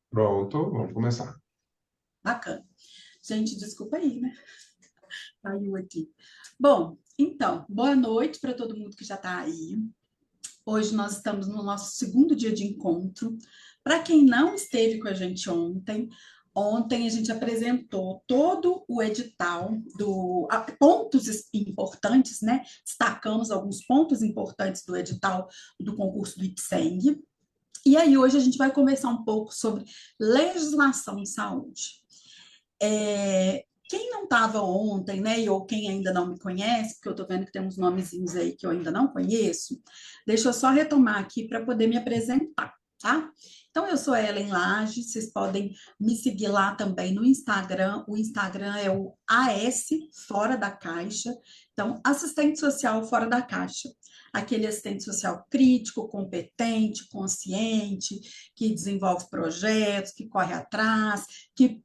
Pronto, vamos começar. Bacana. Gente, desculpa aí, né? Caiu aqui. Bom, então, boa noite para todo mundo que já está aí. Hoje nós estamos no nosso segundo dia de encontro. Para quem não esteve com a gente ontem a gente apresentou todo o edital pontos importantes, né? Destacamos alguns pontos importantes do edital do concurso do IPSENG. E aí hoje a gente vai conversar um pouco sobre legislação em saúde. Quem não estava ontem, né, ou quem ainda não me conhece, porque eu estou vendo que tem uns nomezinhos aí que eu ainda não conheço, deixa eu só retomar aqui para poder me apresentar, tá? Então, eu sou Ellen Lage, vocês podem me seguir lá também no Instagram. O Instagram é o AS Fora da Caixa. Então, assistente social fora da caixa. Aquele assistente social crítico, competente, consciente, que desenvolve projetos, que corre atrás, que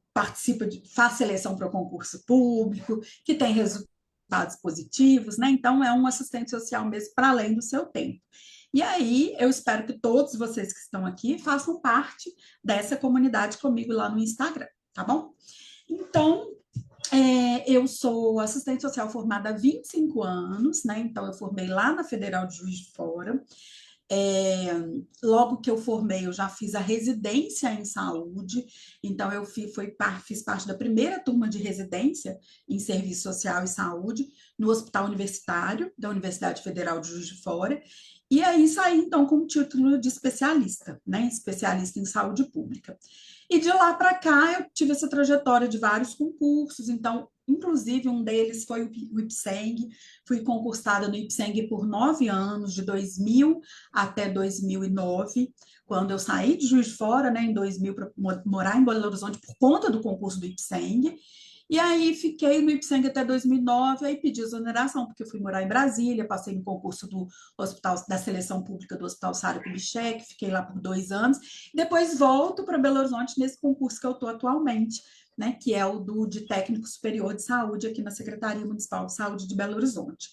faz seleção para o concurso público, que tem resultados positivos, né? Então, é um assistente social mesmo para além do seu tempo. E aí, eu espero que todos vocês que estão aqui façam parte dessa comunidade comigo lá no Instagram, tá bom? Então, eu sou assistente social formada há 25 anos, né? Então, eu formei lá na Federal de Juiz de Fora. É, Logo que eu formei, eu já fiz a residência em saúde, então fiz parte da primeira turma de residência em serviço social e saúde no Hospital Universitário da Universidade Federal de Juiz de Fora, e aí saí então com o título de especialista, né? Especialista em saúde pública. E de lá para cá eu tive essa trajetória de vários concursos, então, inclusive um deles foi o IPSENG, fui concursada no IPSENG por 9 anos, de 2000 até 2009, quando eu saí de Juiz de Fora, né, em 2000, para morar em Belo Horizonte por conta do concurso do IPSENG. E aí fiquei no IPSENG até 2009, aí pedi exoneração, porque eu fui morar em Brasília, passei no concurso do Hospital da Seleção Pública do Hospital Sara Kubitschek, fiquei lá por 2 anos, depois volto para Belo Horizonte nesse concurso que eu estou atualmente, né, que é o de técnico superior de saúde aqui na Secretaria Municipal de Saúde de Belo Horizonte.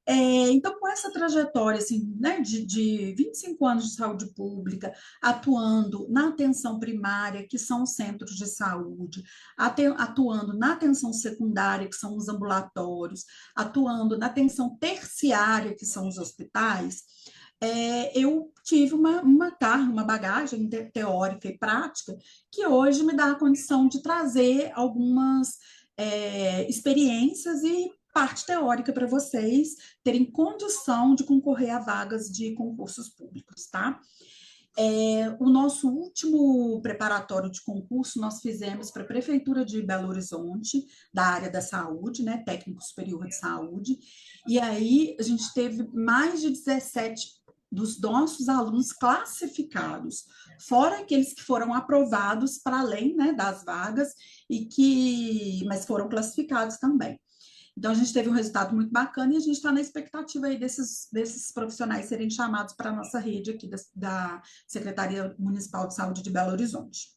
Então, com essa trajetória assim, né, de 25 anos de saúde pública, atuando na atenção primária, que são os centros de saúde, atuando na atenção secundária, que são os ambulatórios, atuando na atenção terciária, que são os hospitais, eu tive uma bagagem teórica e prática que hoje me dá a condição de trazer algumas experiências e parte teórica para vocês terem condição de concorrer a vagas de concursos públicos, tá? O nosso último preparatório de concurso nós fizemos para a Prefeitura de Belo Horizonte, da área da saúde, né, técnico superior de saúde, e aí a gente teve mais de 17 dos nossos alunos classificados, fora aqueles que foram aprovados para além, né, das vagas, mas foram classificados também. Então, a gente teve um resultado muito bacana e a gente está na expectativa aí desses profissionais serem chamados para a nossa rede aqui da Secretaria Municipal de Saúde de Belo Horizonte.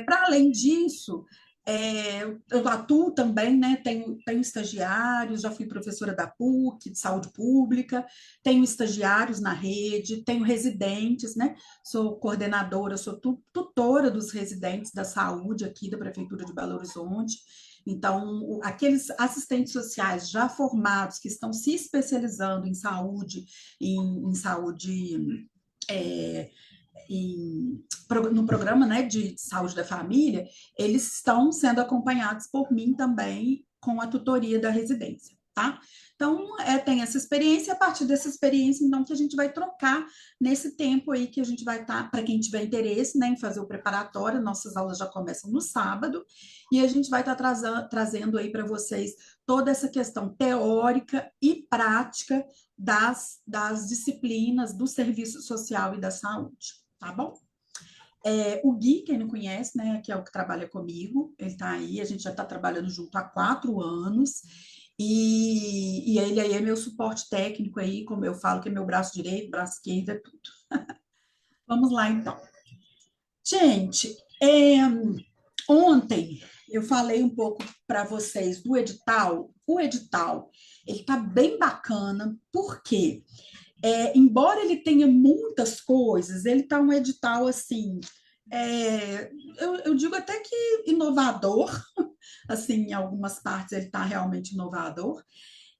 Para além disso, eu atuo também, né? Tenho estagiários, já fui professora da PUC, de saúde pública, tenho estagiários na rede, tenho residentes, né? Sou coordenadora, sou tutora dos residentes da saúde aqui da Prefeitura de Belo Horizonte. Então, aqueles assistentes sociais já formados que estão se especializando em saúde, em saúde. É, no programa, né, de saúde da família, eles estão sendo acompanhados por mim também com a tutoria da residência, tá? Então, tem essa experiência, e a partir dessa experiência, então, que a gente vai trocar nesse tempo aí que a gente vai estar, para quem tiver interesse, né, em fazer o preparatório, nossas aulas já começam no sábado, e a gente vai estar trazendo aí para vocês toda essa questão teórica e prática das disciplinas do serviço social e da saúde, tá bom? O Gui, quem não conhece, né, que é o que trabalha comigo, ele está aí, a gente já está trabalhando junto há 4 anos, e ele aí é meu suporte técnico aí, como eu falo, que é meu braço direito, braço esquerdo, é tudo. Vamos lá, então. Gente, ontem eu falei um pouco para vocês do edital. O edital, ele está bem bacana, porque embora ele tenha muitas coisas, ele está um edital assim eu digo até que inovador, assim, em algumas partes ele está realmente inovador,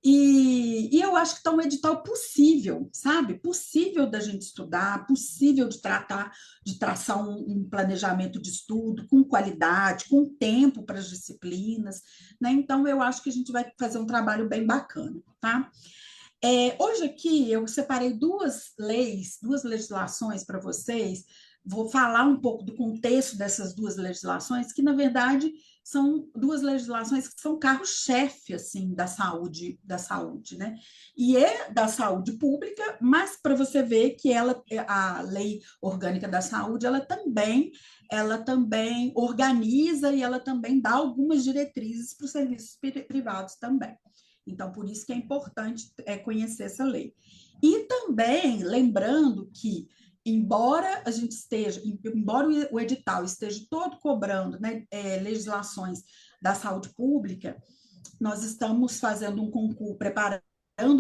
e eu acho que está um edital possível, sabe? Possível da gente estudar, possível de tratar, de traçar um planejamento de estudo com qualidade, com tempo para as disciplinas, né? Então, eu acho que a gente vai fazer um trabalho bem bacana, tá? Hoje aqui eu separei duas leis, duas legislações para vocês. Vou falar um pouco do contexto dessas duas legislações, que na verdade são duas legislações que são carro-chefe assim da saúde, né? E é da saúde pública, mas para você ver que a Lei Orgânica da Saúde, ela também organiza e ela também dá algumas diretrizes para os serviços privados também. Então, por isso que é importante conhecer essa lei. E também lembrando que, embora o edital esteja todo cobrando, né, legislações da saúde pública, nós estamos fazendo um concurso, preparando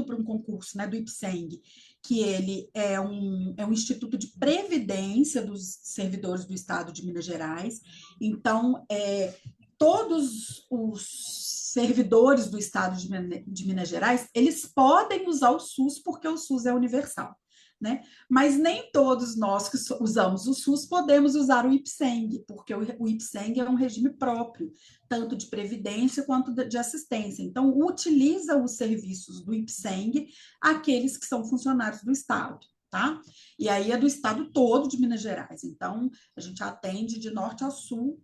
para um concurso, né, do IPSENG, que ele é um instituto de previdência dos servidores do Estado de Minas Gerais. Então, todos os servidores do Estado de Minas Gerais, eles podem usar o SUS porque o SUS é universal, né? Mas nem todos nós que usamos o SUS podemos usar o IPSENG, porque o IPSENG é um regime próprio, tanto de previdência quanto de assistência. Então, utiliza os serviços do IPSENG aqueles que são funcionários do Estado. Tá? E aí é do estado todo de Minas Gerais. Então, a gente atende de norte a sul,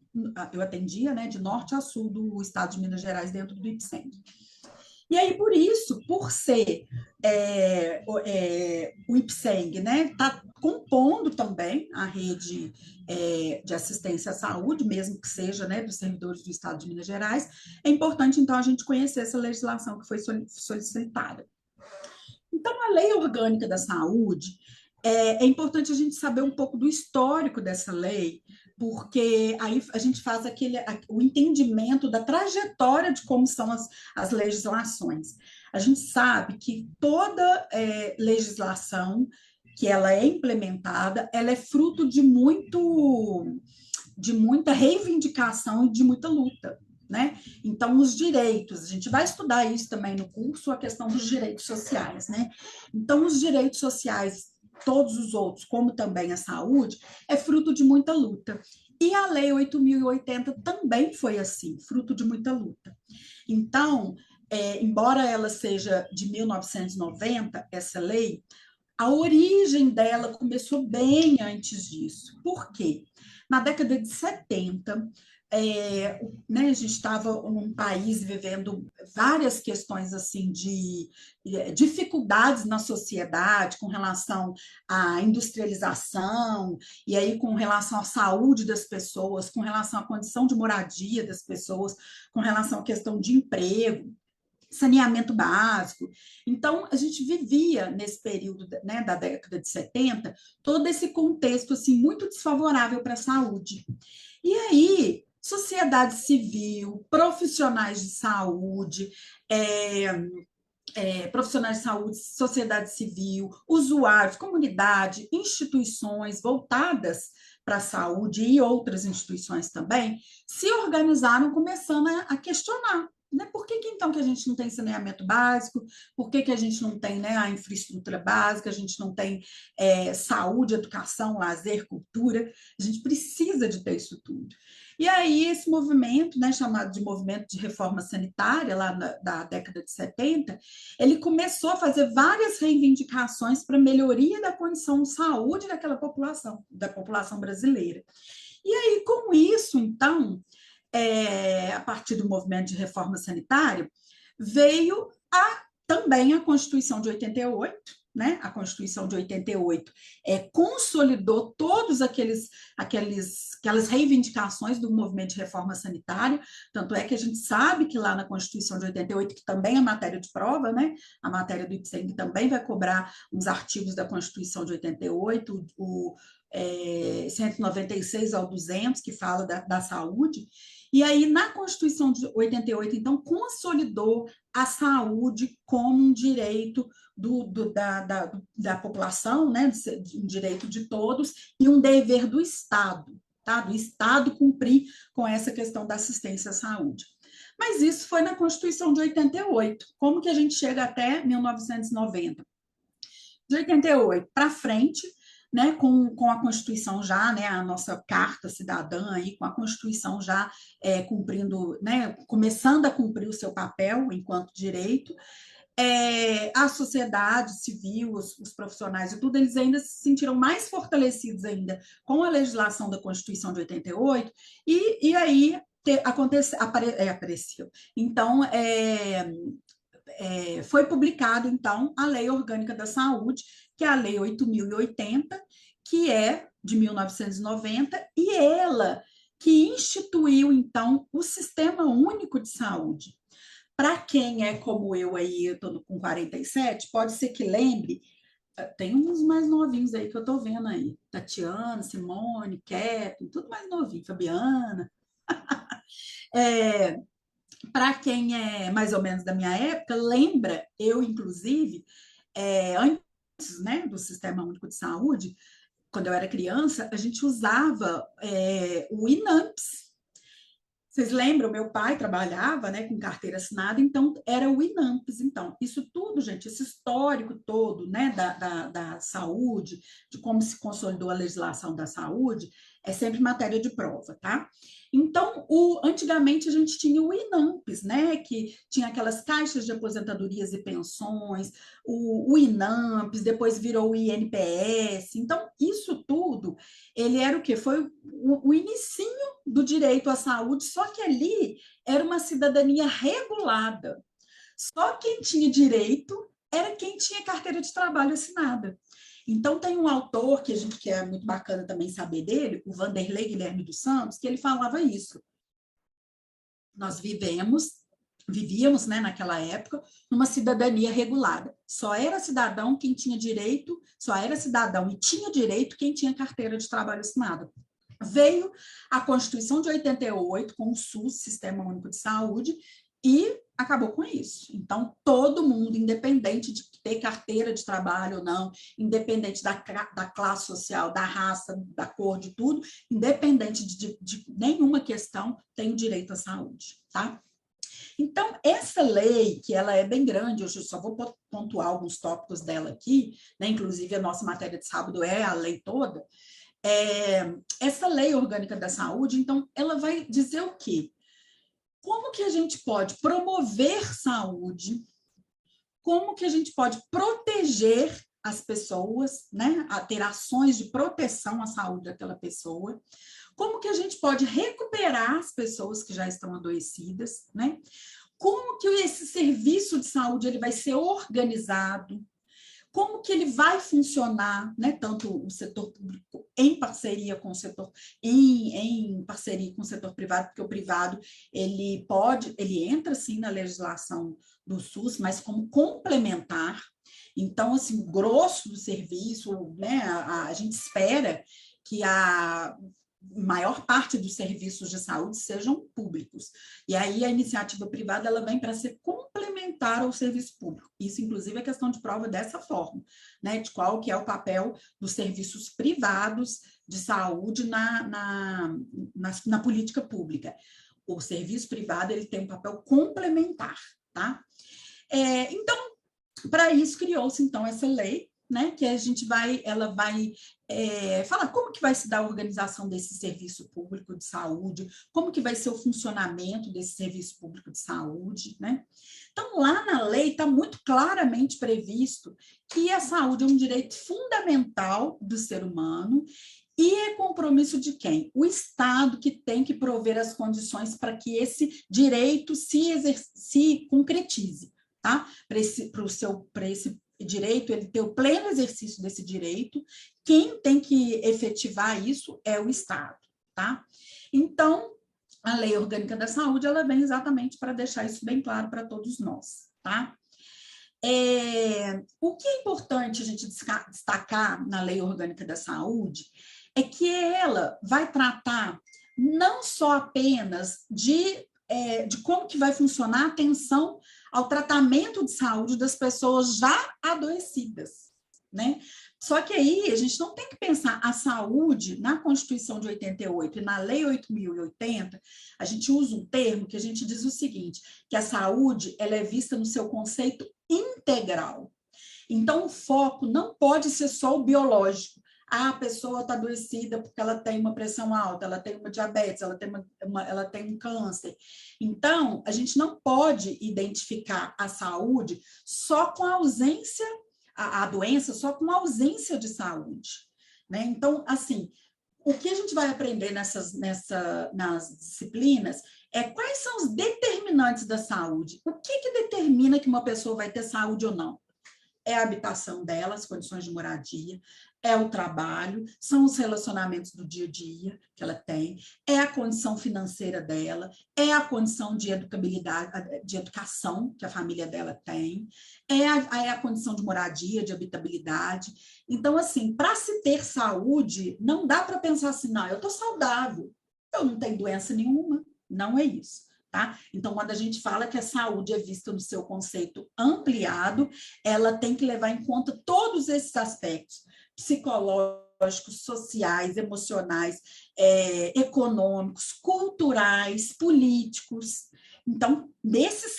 eu atendia, né, de norte a sul do estado de Minas Gerais dentro do IPSENG. E aí, por isso, por ser o IPSENG, né, está compondo também a rede de assistência à saúde, mesmo que seja, né, dos servidores do estado de Minas Gerais, é importante, então, a gente conhecer essa legislação que foi solicitada. Então, a Lei Orgânica da Saúde, é importante a gente saber um pouco do histórico dessa lei, porque aí a gente faz o entendimento da trajetória de como são as legislações. A gente sabe que toda legislação que ela é implementada, ela é fruto de muita reivindicação e de muita luta. Né? Então, os direitos, a gente vai estudar isso também no curso, a questão dos direitos sociais, né? Então, os direitos sociais, todos os outros, como também a saúde, é fruto de muita luta. E a Lei 8.080 também foi assim, fruto de muita luta. Então, embora ela seja de 1990, essa lei, a origem dela começou bem antes disso. Por quê? Na década de 70, né, a gente estava num país vivendo várias questões assim de dificuldades na sociedade com relação à industrialização, e aí com relação à saúde das pessoas, com relação à condição de moradia das pessoas, com relação à questão de emprego, saneamento básico. Então, a gente vivia nesse período, né, da década de 70, todo esse contexto assim, muito desfavorável para a saúde. E aí, sociedade civil, profissionais de saúde, sociedade civil, usuários, comunidade, instituições voltadas para a saúde e outras instituições também, se organizaram começando a questionar. Né? Por que então que a gente não tem saneamento básico? Por que a gente não tem, né, a infraestrutura básica? A gente não tem saúde, educação, lazer, cultura? A gente precisa de ter isso tudo. E aí esse movimento, né, chamado de movimento de reforma sanitária, lá da década de 70, ele começou a fazer várias reivindicações para melhoria da condição de saúde daquela população, da população brasileira. E aí, com isso, então, a partir do movimento de reforma sanitária, veio também a Constituição de 88, né? A Constituição de 88 consolidou todas aquelas reivindicações do movimento de reforma sanitária, tanto é que a gente sabe que lá na Constituição de 88, que também é matéria de prova, né? A matéria do IPSENG também vai cobrar uns artigos da Constituição de 88, o 196 ao 200, que fala da saúde. E aí, na Constituição de 88, então, consolidou a saúde como um direito da população, né, um direito de todos e um dever do Estado. tá? Do Estado cumprir com essa questão da assistência à saúde. Mas isso foi na Constituição de 88. Como que a gente chega até 1990? De 88 para frente, né, com a Constituição já, né, a nossa Carta Cidadã aí, com a Constituição já cumprindo, né, começando a cumprir o seu papel enquanto direito, a sociedade civil, os profissionais e tudo, eles ainda se sentiram mais fortalecidos ainda com a legislação da Constituição de 88, e aí apareceu. Então, foi publicado, então, a Lei Orgânica da Saúde, que é a Lei 8.080, que é de 1990, e ela que instituiu, então, o Sistema Único de Saúde. Para quem é como eu aí, eu estou com 47, pode ser que lembre, tem uns mais novinhos aí que eu estou vendo aí, Tatiana, Simone, Kevin, tudo mais novinho, Fabiana. Para quem é mais ou menos da minha época, lembra, eu inclusive, antes, né, do Sistema Único de Saúde, quando eu era criança, a gente usava o INAMPS. Vocês lembram? Meu pai trabalhava, né, com carteira assinada, então era o INAMPS. Então, isso tudo, gente, esse histórico todo, né, da saúde, de como se consolidou a legislação da saúde, é sempre matéria de prova, tá? Então, antigamente a gente tinha o INAMPS, né, que tinha aquelas caixas de aposentadorias e pensões, o INAMPS, depois virou o INPS. Então, isso tudo, ele era o quê? Foi o inicinho do direito à saúde, só que ali era uma cidadania regulada. Só quem tinha direito era quem tinha carteira de trabalho assinada. Então, tem um autor que é muito bacana também saber dele, o Vanderlei Guilherme dos Santos, que ele falava isso. Nós vivíamos, né, naquela época, numa cidadania regulada. Só era cidadão quem tinha direito, só era cidadão e tinha direito quem tinha carteira de trabalho assinada. Veio a Constituição de 88 com o SUS, Sistema Único de Saúde, e acabou com isso. Então, todo mundo, independente de ter carteira de trabalho ou não, independente da classe social, da raça, da cor, de tudo, independente de nenhuma questão, tem o direito à saúde, tá? Então, essa lei, que ela é bem grande, eu só vou pontuar alguns tópicos dela aqui, né? Inclusive a nossa matéria de sábado é a lei toda, essa lei orgânica da saúde, então, ela vai dizer o quê? Como que a gente pode promover saúde? Como que a gente pode proteger as pessoas, né? A ter ações de proteção à saúde daquela pessoa? Como que a gente pode recuperar as pessoas que já estão adoecidas, né? Como que esse serviço de saúde ele vai ser organizado? Como que ele vai funcionar, né? Tanto o setor público em parceria com o setor, em parceria com o setor privado, porque o privado ele entra sim na legislação do SUS, mas como complementar. Então, assim, o grosso do serviço, né? A gente espera que a maior parte dos serviços de saúde sejam públicos. E aí a iniciativa privada ela vem para ser complementar ao serviço público. Isso, inclusive, é questão de prova dessa forma, né? De qual que é o papel dos serviços privados de saúde na política pública. O serviço privado ele tem um papel complementar, tá? Então, para isso criou-se, então, essa lei, né, que ela vai falar como que vai se dar a organização desse serviço público de saúde, como que vai ser o funcionamento desse serviço público de saúde, né? Então, lá na lei está muito claramente previsto que a saúde é um direito fundamental do ser humano e é compromisso de quem? O Estado que tem que prover as condições para que esse direito se concretize, tá? Para esse direito, ele ter o pleno exercício desse direito, quem tem que efetivar isso é o Estado, tá? Então, a Lei Orgânica da Saúde, ela vem exatamente para deixar isso bem claro para todos nós, tá? O que é importante a gente destacar na Lei Orgânica da Saúde é que ela vai tratar não só apenas de como que vai funcionar a atenção ao tratamento de saúde das pessoas já adoecidas, né? Só que aí a gente não tem que pensar a saúde na Constituição de 88 e na Lei 8.080, a gente usa um termo que a gente diz o seguinte, que a saúde ela é vista no seu conceito integral. Então, o foco não pode ser só o biológico. Ah, a pessoa está adoecida porque ela tem uma pressão alta, ela tem uma diabetes, ela tem um câncer. Então, a gente não pode identificar a saúde só com a ausência, a doença só com a ausência de saúde. Né? Então, assim, o que a gente vai aprender nas disciplinas é quais são os determinantes da saúde. O que determina que uma pessoa vai ter saúde ou não? É a habitação dela, as condições de moradia, é o trabalho, são os relacionamentos do dia a dia que ela tem, é a condição financeira dela, é a condição de educabilidade, de educação que a família dela tem, é a condição de moradia, de habitabilidade. Então, assim, para se ter saúde, não dá para pensar assim, não, eu estou saudável, eu não tenho doença nenhuma, não é isso. Tá? Então, quando a gente fala que a saúde é vista no seu conceito ampliado, ela tem que levar em conta todos esses aspectos psicológicos, sociais, emocionais, econômicos, culturais, políticos. Então, nesse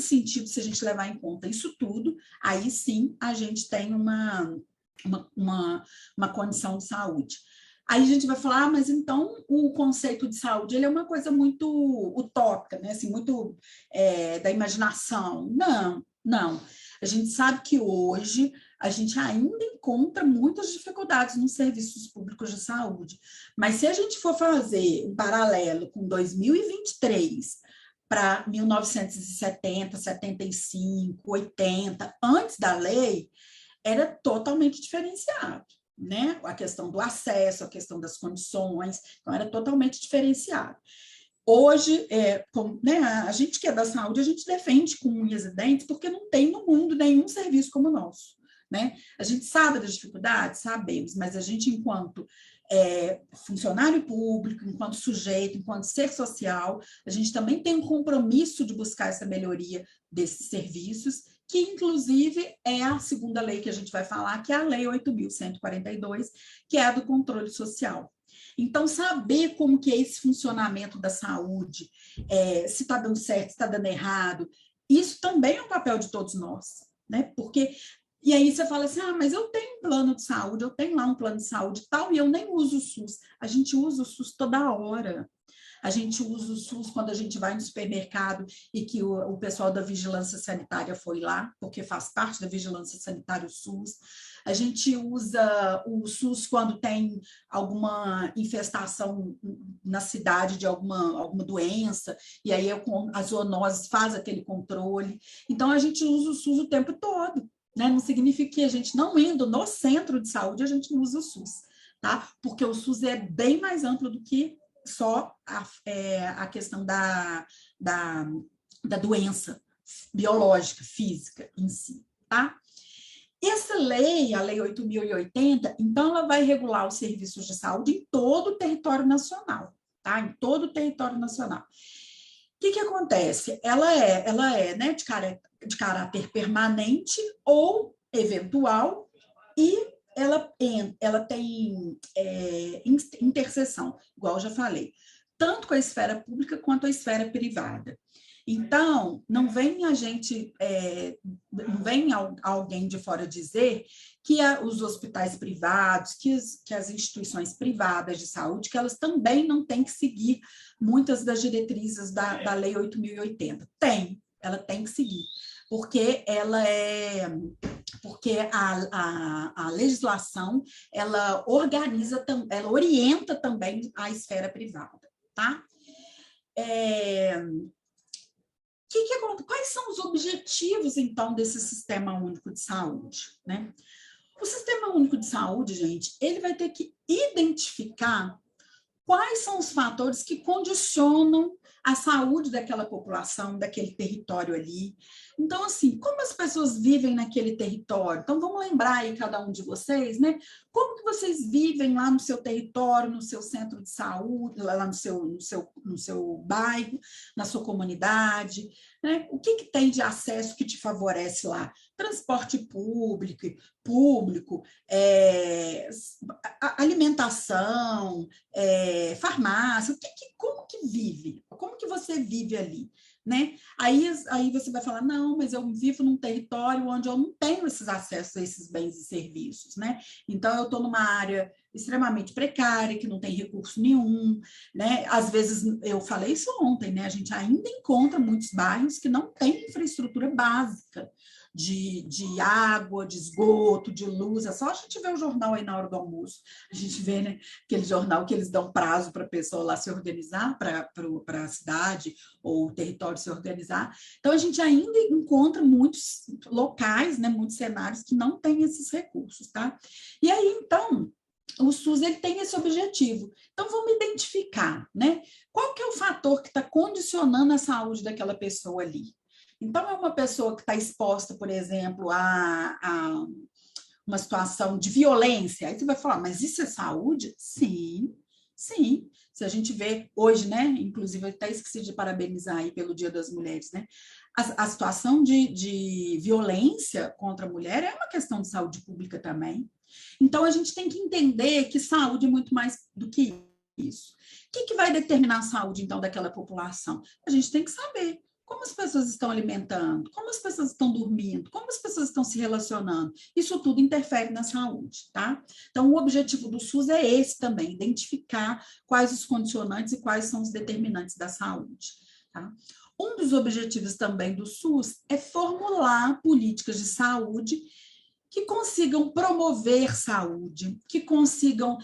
sentido, se a gente levar em conta isso tudo, aí sim a gente tem uma condição de saúde. Aí a gente vai falar, ah, mas então o conceito de saúde ele é uma coisa muito utópica, né? Assim, muito da imaginação. Não, não. A gente sabe que hoje a gente ainda encontra muitas dificuldades nos serviços públicos de saúde. Mas se a gente for fazer um paralelo com 2023 para 1970, 75, 80, antes da lei, era totalmente diferenciado. Né? A questão do acesso, a questão das condições, então era totalmente diferenciado. Hoje, né, a gente que é da saúde, a gente defende com unhas e dentes, porque não tem no mundo nenhum serviço como o nosso. Né? A gente sabe das dificuldades, sabemos, mas a gente, enquanto funcionário público, enquanto sujeito, enquanto ser social, a gente também tem um compromisso de buscar essa melhoria desses serviços, que inclusive é a segunda lei que a gente vai falar, que é a Lei 8.142, que é a do controle social. Então, saber como que é esse funcionamento da saúde, se está dando certo, se está dando errado, isso também é um papel de todos nós, né? Porque, e aí você fala assim, ah, mas eu tenho um plano de saúde, eu tenho lá um plano de saúde e tal, e eu nem uso o SUS. A gente usa o SUS toda hora. A gente usa o SUS quando a gente vai no supermercado e que o pessoal da vigilância sanitária foi lá, porque faz parte da vigilância sanitária o SUS. A gente usa o SUS quando tem alguma infestação na cidade de alguma doença, e aí a zoonose faz aquele controle. Então, a gente usa o SUS o tempo todo. Né? Não significa que a gente não indo no centro de saúde, a gente não usa o SUS. Tá? Porque o SUS é bem mais amplo do que só a questão da doença biológica, física em si, tá? Essa lei, a Lei 8.080, então ela vai regular os serviços de saúde em todo o território nacional, tá? Em todo o território nacional. O que acontece? Ela é né, de caráter permanente ou eventual e ela tem interseção, igual eu já falei, tanto com a esfera pública quanto a esfera privada. Então, não vem alguém de fora dizer que os hospitais privados, que as instituições privadas de saúde, que elas também não têm que seguir muitas das diretrizes da Lei 8.080. Ela tem que seguir, porque a legislação ela orienta também a esfera privada, tá? Quais são os objetivos, então, desse Sistema Único de Saúde, né? O Sistema Único de Saúde, gente, ele vai ter que identificar quais são os fatores que condicionam a saúde daquela população, daquele território ali. Então, assim, como as pessoas vivem naquele território? Então, vamos lembrar aí, cada um de vocês, né? Como que vocês vivem lá no seu território, no seu centro de saúde, lá no seu bairro, na sua comunidade, né? O que tem de acesso que te favorece lá? Transporte público, alimentação, farmácia, como que vive? Como que você vive ali? Né? Aí você vai falar, não, mas eu vivo num território onde eu não tenho esses acessos a esses bens e serviços, né? Então, eu estou numa área extremamente precária, que não tem recurso nenhum, né? Às vezes, eu falei isso ontem, né? A gente ainda encontra muitos bairros que não têm infraestrutura básica de água, de esgoto, de luz. É só a gente ver o jornal aí na hora do almoço. A gente vê, né, aquele jornal que eles dão prazo para a pessoa lá se organizar, para a cidade ou o território se organizar. Então, a gente ainda encontra muitos locais, né, muitos cenários que não têm esses recursos, tá? E aí, então, o SUS ele tem esse objetivo. Então, vamos identificar, né? Qual que é o fator que está condicionando a saúde daquela pessoa ali? Então, é uma pessoa que está exposta, por exemplo, a uma situação de violência. Aí você vai falar, mas isso é saúde? Sim, sim. Se a gente vê hoje, né? Inclusive, eu até esqueci de parabenizar aí pelo Dia das Mulheres, né? A situação de violência contra a mulher é uma questão de saúde pública também. Então, a gente tem que entender que saúde é muito mais do que isso. O que vai determinar a saúde, então, daquela população? A gente tem que saber como as pessoas estão alimentando, como as pessoas estão dormindo, como as pessoas estão se relacionando. Isso tudo interfere na saúde, tá? Então, o objetivo do SUS é esse também, identificar quais os condicionantes e quais são os determinantes da saúde, tá? Um dos objetivos também do SUS é formular políticas de saúde que consigam promover saúde, que consigam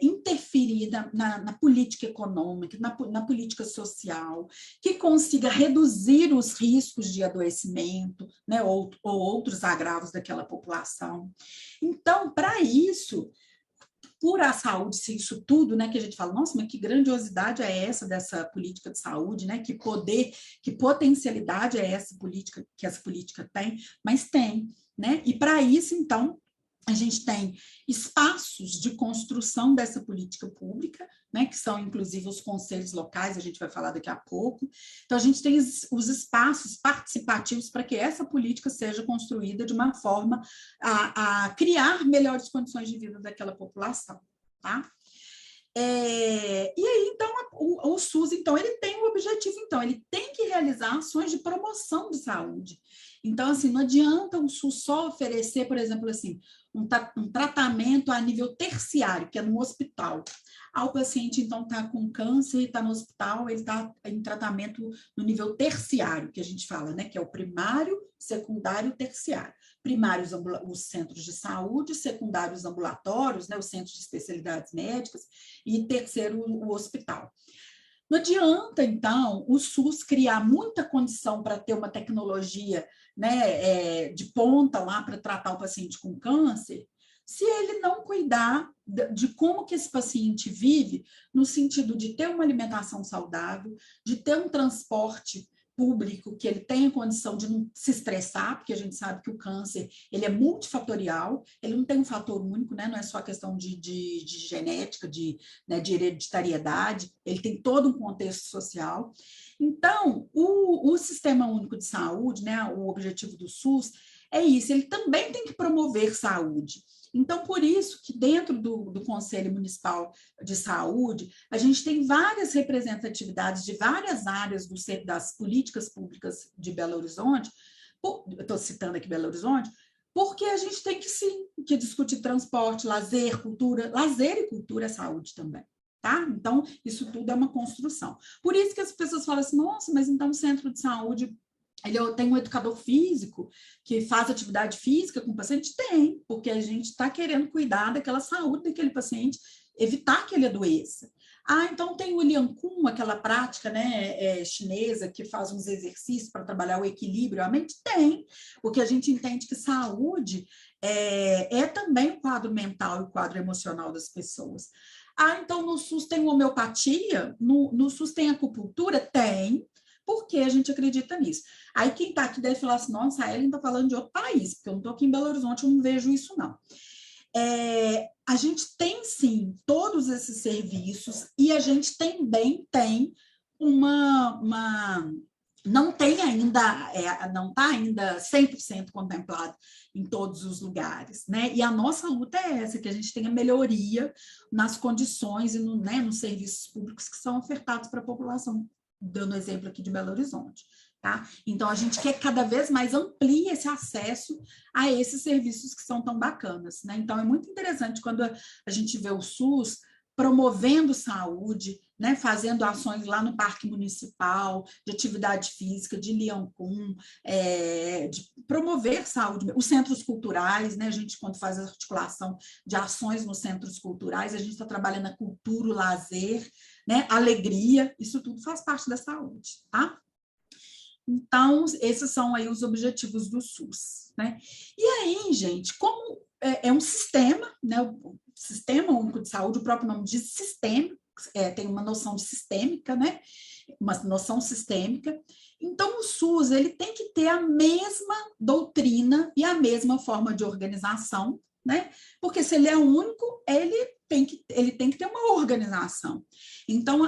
interferir na política econômica, na política social, que consiga reduzir os riscos de adoecimento, né, ou outros agravos daquela população. Então, para isso, por a saúde ser isso tudo, né, que a gente fala, nossa, mas que grandiosidade é essa dessa política de saúde, né, que poder, que potencialidade é essa política que essa política tem, mas tem, né, e para isso, então, a gente tem espaços de construção dessa política pública, né, que são inclusive os conselhos locais, a gente vai falar daqui a pouco. Então, a gente tem os espaços participativos para que essa política seja construída de uma forma a criar melhores condições de vida daquela população, tá? E aí, então, o SUS, então, ele tem um objetivo, então, ele tem que realizar ações de promoção de saúde. Então, assim, não adianta o SUS só oferecer, por exemplo, assim, um tratamento a nível terciário, que é no hospital. O paciente, então, está com câncer e está no hospital, ele está em tratamento no nível terciário, que a gente fala, né? Que é o primário, secundário e terciário. Primários, os centros de saúde, secundários ambulatórios, né? Os centros de especialidades médicas, e terceiro, o hospital. Não adianta, então, o SUS criar muita condição para ter uma tecnologia, né, de ponta lá para tratar o paciente com câncer, se ele não cuidar de como que esse paciente vive, no sentido de ter uma alimentação saudável, de ter um transporte público, que ele tenha condição de não se estressar, porque a gente sabe que o câncer ele é multifatorial, ele não tem um fator único, né? Não é só questão de genética, né, de hereditariedade, ele tem todo um contexto social. Então, o Sistema Único de Saúde, né, o objetivo do SUS, é isso, ele também tem que promover saúde. Então, por isso que dentro do Conselho Municipal de Saúde, a gente tem várias representatividades de várias áreas das políticas públicas de Belo Horizonte, estou citando aqui Belo Horizonte, porque a gente tem que, sim, que discutir transporte, lazer, cultura. Lazer e cultura é saúde também. Tá? Então, isso tudo é uma construção. Por isso que as pessoas falam assim, nossa, mas então o centro de saúde ele tem um educador físico que faz atividade física com o paciente? Tem, porque a gente está querendo cuidar daquela saúde daquele paciente evitar que ele adoeça. Ah, então tem o Lian Kun, aquela prática, né, chinesa que faz uns exercícios para trabalhar o equilíbrio. A mente tem, porque a gente entende que saúde é também o quadro mental e o quadro emocional das pessoas. Ah, então no SUS tem homeopatia? No SUS tem acupuntura? Tem, porque a gente acredita nisso. Aí quem está aqui deve falar assim, nossa, a Ellen está falando de outro país, porque eu não estou aqui em Belo Horizonte, eu não vejo isso, não. A gente tem, sim, todos esses serviços e a gente também tem uma não tem ainda, não está ainda 100% contemplado em todos os lugares, né? E a nossa luta é essa, que a gente tenha melhoria nas condições e né, nos serviços públicos que são ofertados para a população, dando exemplo aqui de Belo Horizonte. Tá? Então, a gente quer cada vez mais ampliar esse acesso a esses serviços que são tão bacanas. Né? Então, é muito interessante quando a gente vê o SUS promovendo saúde, né, fazendo ações lá no Parque Municipal, de atividade física, de Lian Kun, de promover saúde, os centros culturais, né, a gente quando faz a articulação de ações nos centros culturais, a gente está trabalhando a cultura, o lazer, né, alegria, isso tudo faz parte da saúde, tá? Então, esses são aí os objetivos do SUS, né? E aí, gente, como é um sistema, né? O Sistema Único de Saúde, o próprio nome diz sistema, tem uma noção de sistêmica, né? Uma noção sistêmica. Então, o SUS, ele tem que ter a mesma doutrina e a mesma forma de organização, né? Porque se ele é único, ele tem que ter uma organização. Então,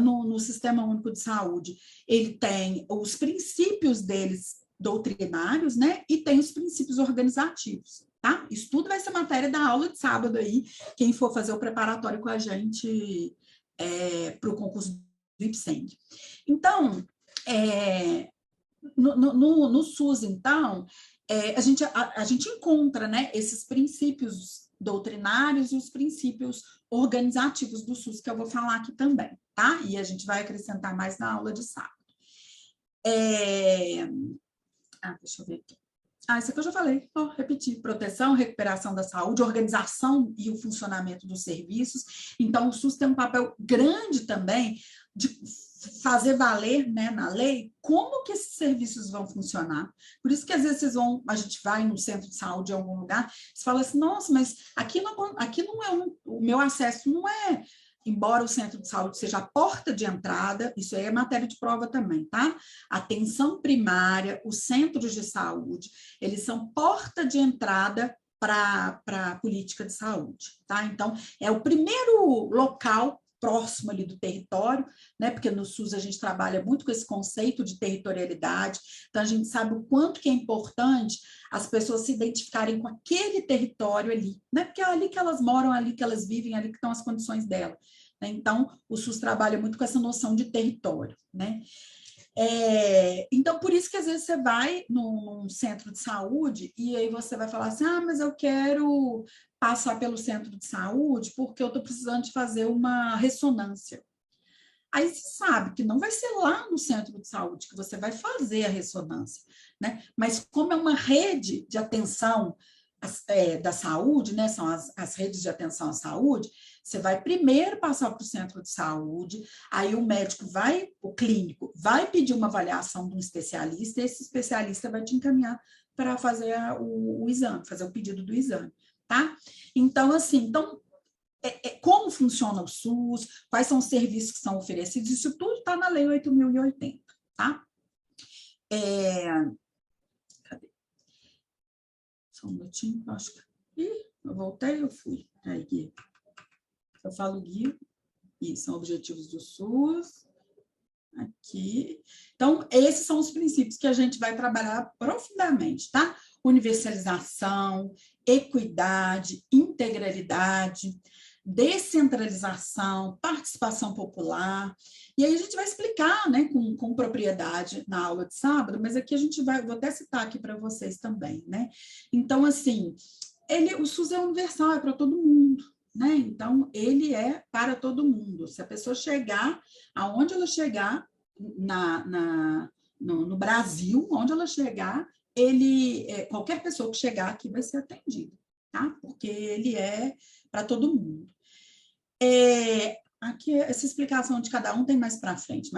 no Sistema Único de Saúde, ele tem os princípios deles doutrinários, né? E tem os princípios organizativos, tá? Isso tudo vai ser matéria da aula de sábado aí, quem for fazer o preparatório com a gente para o concurso do IPSENG. Então, no SUS, então, a gente encontra, né, esses princípios doutrinários e os princípios organizativos do SUS, que eu vou falar aqui também, tá? E a gente vai acrescentar mais na aula de sábado. Deixa eu ver aqui. Isso aqui eu já falei, repeti. Proteção, recuperação da saúde, organização e o funcionamento dos serviços. Então, o SUS tem um papel grande também de fazer valer, né, na lei como que esses serviços vão funcionar. Por isso que às vezes a gente vai no centro de saúde em algum lugar, você fala assim, nossa, mas aqui não é o meu acesso não é, embora o centro de saúde seja a porta de entrada, isso aí é matéria de prova também, tá? Atenção primária, os centros de saúde, eles são porta de entrada para a política de saúde, tá? Então, é o primeiro local próximo ali do território, né? Porque no SUS a gente trabalha muito com esse conceito de territorialidade, então a gente sabe o quanto que é importante as pessoas se identificarem com aquele território ali, né? Porque é ali que elas moram, ali que elas vivem, ali que estão as condições dela. Né? Então, o SUS trabalha muito com essa noção de território, né? Então, por isso que às vezes você vai num centro de saúde e aí você vai falar assim, mas eu quero passar pelo centro de saúde porque eu estou precisando de fazer uma ressonância. Aí você sabe que não vai ser lá no centro de saúde que você vai fazer a ressonância, né? Mas como é uma rede de atenção da saúde, né? São as redes de atenção à saúde, você vai primeiro passar para o centro de saúde, aí o clínico vai pedir uma avaliação de um especialista, e esse especialista vai te encaminhar para fazer o exame, fazer o pedido do exame, tá? Então, assim, como funciona o SUS, quais são os serviços que são oferecidos, isso tudo está na Lei 8.080, tá? Cadê? Só um minutinho, acho que... eu voltei, eu fui. Aí, Gui. Eu falo Gui, e são objetivos do SUS, aqui. Então, esses são os princípios que a gente vai trabalhar profundamente, tá? Universalização, equidade, integralidade, descentralização, participação popular. E aí a gente vai explicar, né, com propriedade na aula de sábado, mas aqui vou até citar aqui para vocês também, né? Então, assim, o SUS é universal, é para todo mundo. Né? Então, ele é para todo mundo. Se a pessoa chegar aonde ela chegar no Brasil, onde ela chegar, qualquer pessoa que chegar aqui vai ser atendida, tá? Porque ele é para todo mundo. Aqui, essa explicação de cada um tem mais para frente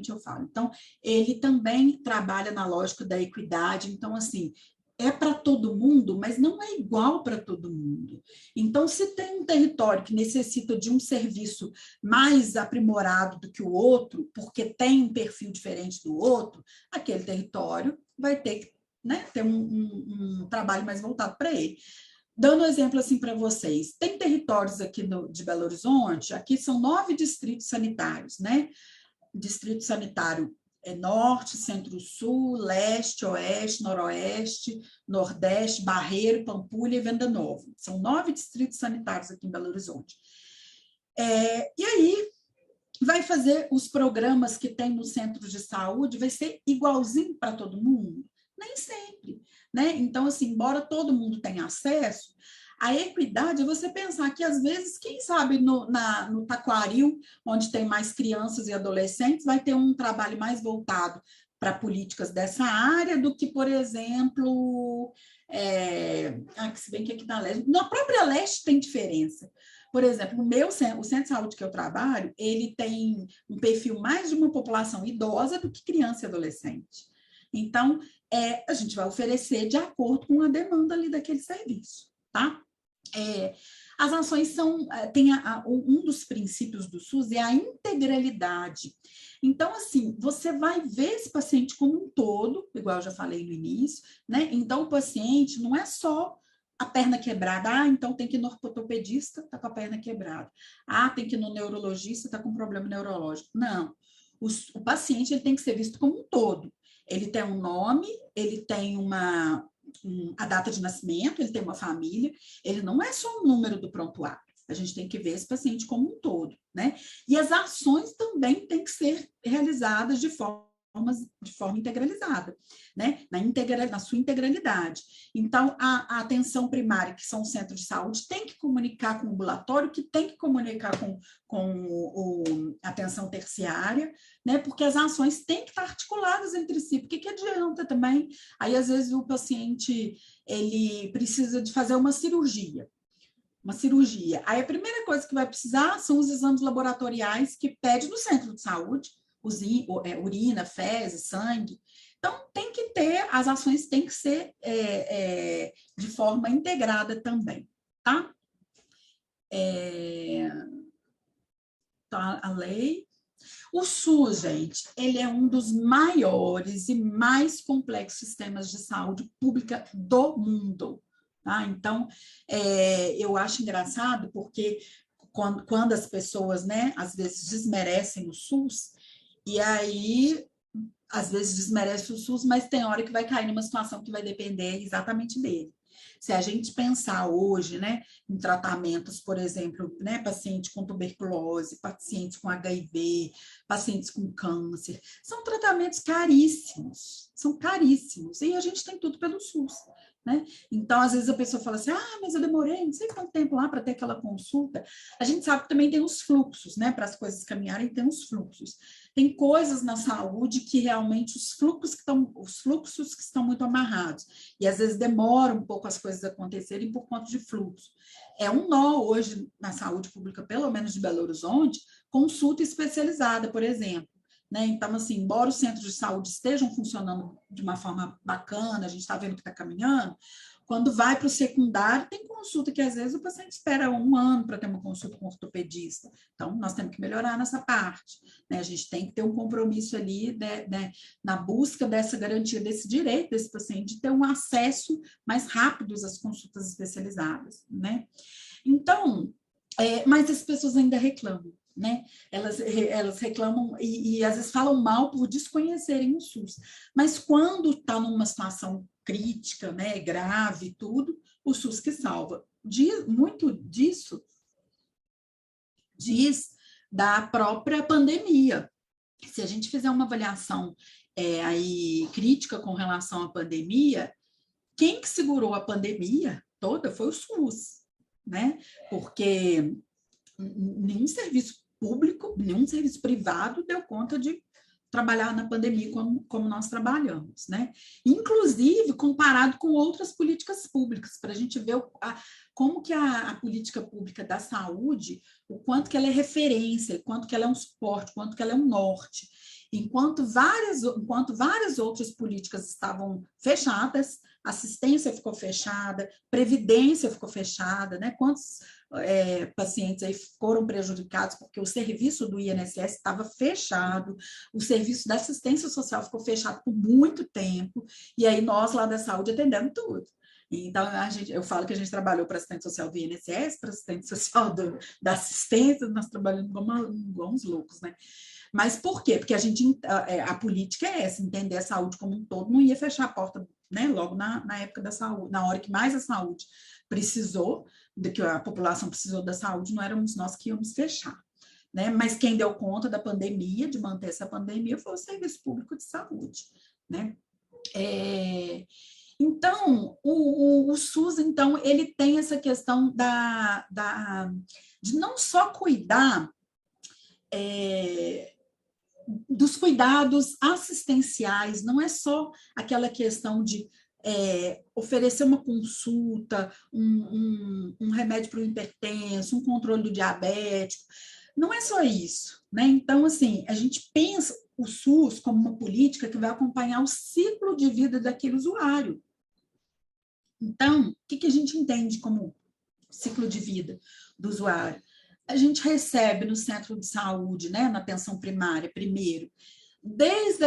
eu falo. Então, ele também trabalha na lógica da equidade, então, assim, é para todo mundo, mas não é igual para todo mundo. Então, se tem um território que necessita de um serviço mais aprimorado do que o outro, porque tem um perfil diferente do outro, aquele território vai ter que, né, ter um trabalho mais voltado para ele. Dando um exemplo assim para vocês, tem territórios aqui de Belo Horizonte, aqui são 9 distritos sanitários, né? Distrito sanitário norte, centro-sul, leste, oeste, noroeste, nordeste, Barreiro, Pampulha e Venda Nova. São 9 distritos sanitários aqui em Belo Horizonte. E aí, vai fazer os programas que tem no centro de saúde, vai ser igualzinho para todo mundo? Nem sempre, né? Então, assim, embora todo mundo tenha acesso, a equidade é você pensar que, às vezes, quem sabe no Taquaril, onde tem mais crianças e adolescentes, vai ter um trabalho mais voltado para políticas dessa área do que, por exemplo, se bem que aqui na Leste, na própria Leste tem diferença. Por exemplo, o centro de saúde que eu trabalho, ele tem um perfil mais de uma população idosa do que criança e adolescente. Então, a gente vai oferecer de acordo com a demanda ali daquele serviço, tá? As ações um dos princípios do SUS é a integralidade. Então, assim, você vai ver esse paciente como um todo, igual eu já falei no início, né? Então, o paciente não é só a perna quebrada, então tem que ir no ortopedista, tá com a perna quebrada. Tem que ir no neurologista, tá com um problema neurológico. Não. O paciente ele tem que ser visto como um todo. Ele tem um nome, ele tem a data de nascimento, ele tem uma família, ele não é só um número do prontuário. A gente tem que ver esse paciente como um todo, né? E as ações também têm que ser realizadas de forma integralizada, né? Na sua integralidade. Então, a atenção primária, que são os centros de saúde, tem que comunicar com o ambulatório, que tem que comunicar com a atenção terciária, né? Porque as ações têm que estar articuladas entre si, porque que adianta também? Aí, às vezes, o paciente, ele precisa de fazer uma cirurgia. Aí a primeira coisa que vai precisar são os exames laboratoriais que pede no centro de saúde, urina, fezes, sangue. Então, tem que ter, as ações têm que ser de forma integrada também, tá? Tá a lei. O SUS, gente, ele é um dos maiores e mais complexos sistemas de saúde pública do mundo. Tá? Então, eu acho engraçado porque quando as pessoas, né, às vezes desmerecem o SUS, e aí, às vezes desmerece o SUS, mas tem hora que vai cair numa situação que vai depender exatamente dele. Se a gente pensar hoje, né, em tratamentos, por exemplo, né, paciente com tuberculose, pacientes com HIV, pacientes com câncer, são tratamentos caríssimos, e a gente tem tudo pelo SUS. Né? Então, às vezes a pessoa fala assim, mas eu demorei não sei quanto tempo lá para ter aquela consulta. A gente sabe que também tem os fluxos, né? Para as coisas caminharem, tem os fluxos. Tem coisas na saúde que realmente os fluxos que estão muito amarrados. E às vezes demora um pouco as coisas acontecerem por conta de fluxo. É um nó hoje na saúde pública, pelo menos de Belo Horizonte, consulta especializada, por exemplo. Né? Então, assim, embora os centros de saúde estejam funcionando de uma forma bacana, a gente está vendo que está caminhando, quando vai para o secundário, tem consulta que às vezes o paciente espera 1 ano para ter uma consulta com um ortopedista. Então, nós temos que melhorar nessa parte. Né? A gente tem que ter um compromisso ali na busca dessa garantia, desse direito desse paciente de ter um acesso mais rápido às consultas especializadas. Né? Então, mas as pessoas ainda reclamam. Né? Elas reclamam e às vezes falam mal por desconhecerem o SUS. Mas quando está numa situação crítica, né, grave, tudo, o SUS que salva. Muito disso diz da própria pandemia. Se a gente fizer uma avaliação aí crítica com relação à pandemia, quem que segurou a pandemia toda foi o SUS, né? Porque nenhum serviço público, nenhum serviço privado deu conta de trabalhar na pandemia como nós trabalhamos, né? Inclusive comparado com outras políticas públicas, para a gente ver como que a política pública da saúde, o quanto que ela é referência, o quanto que ela é um suporte, o quanto que ela é um norte. Enquanto várias outras políticas estavam fechadas, assistência ficou fechada, previdência ficou fechada, né? Quantos pacientes aí foram prejudicados porque o serviço do INSS estava fechado, o serviço da assistência social ficou fechado por muito tempo, e aí nós lá da saúde atendemos tudo. Então, eu falo que a gente trabalhou para assistente social do INSS, para assistente social da assistência, nós trabalhamos igual uns loucos, né? Mas por quê? Porque a política é essa, entender a saúde como um todo, não ia fechar a porta, né, logo na época da saúde, na hora que mais a saúde precisou, de que a população precisou da saúde, não éramos nós que íamos fechar. Né? Mas quem deu conta da pandemia, de manter essa pandemia, foi o Serviço Público de Saúde. Né? Então, o SUS, então, ele tem essa questão de não só cuidar dos cuidados assistenciais, não é só aquela questão de oferecer uma consulta, um remédio para o hipertenso, um controle do diabético, não é só isso, né? Então, assim, a gente pensa o SUS como uma política que vai acompanhar o ciclo de vida daquele usuário. Então, o que a gente entende como ciclo de vida do usuário? A gente recebe no centro de saúde, né, na atenção primária, primeiro, desde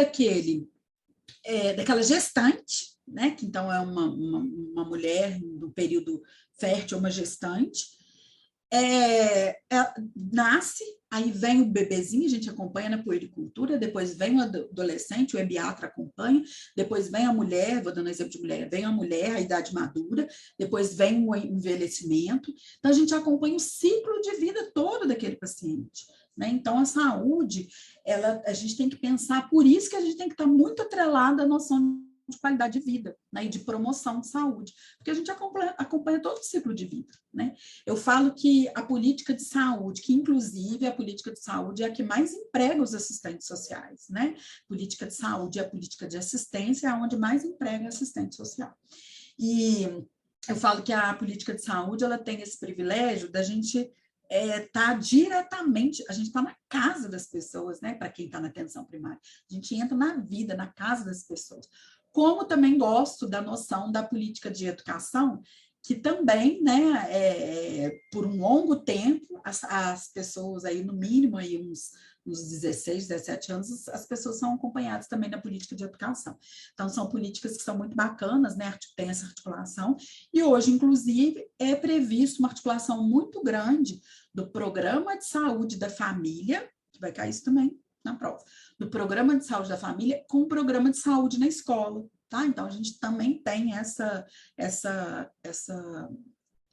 daquela gestante, né, que então é uma mulher no período fértil, uma gestante, nasce, aí vem o bebezinho, a gente acompanha na puericultura, depois vem o adolescente, o ebiatra acompanha, depois vem a mulher, vou dando exemplo de mulher, vem a mulher, a idade madura, depois vem o envelhecimento, então a gente acompanha o ciclo de vida todo daquele paciente. Né? Então, a saúde, a gente tem que pensar, por isso que a gente tem que estar muito atrelado à noção de qualidade de vida, né, e de promoção de saúde, porque a gente acompanha todo o ciclo de vida, né? Eu falo que a política de saúde, que inclusive a política de saúde é a que mais emprega os assistentes sociais, né? Política de saúde e a política de assistência é onde mais emprega assistente social. E eu falo que a política de saúde, ela tem esse privilégio da gente tá diretamente, a gente está na casa das pessoas, né? Para quem está na atenção primária, a gente entra na vida, na casa das pessoas. Como também gosto da noção da política de educação, que também, né, por um longo tempo, as pessoas aí, no mínimo, aí uns 16, 17 anos, as pessoas são acompanhadas também na política de educação. Então, são políticas que são muito bacanas, né, tem essa articulação, e hoje, inclusive, é previsto uma articulação muito grande do Programa de Saúde da Família, que vai cair isso também na prova, do Programa de Saúde da Família com o Programa de Saúde na Escola, tá? Então, a gente também tem essa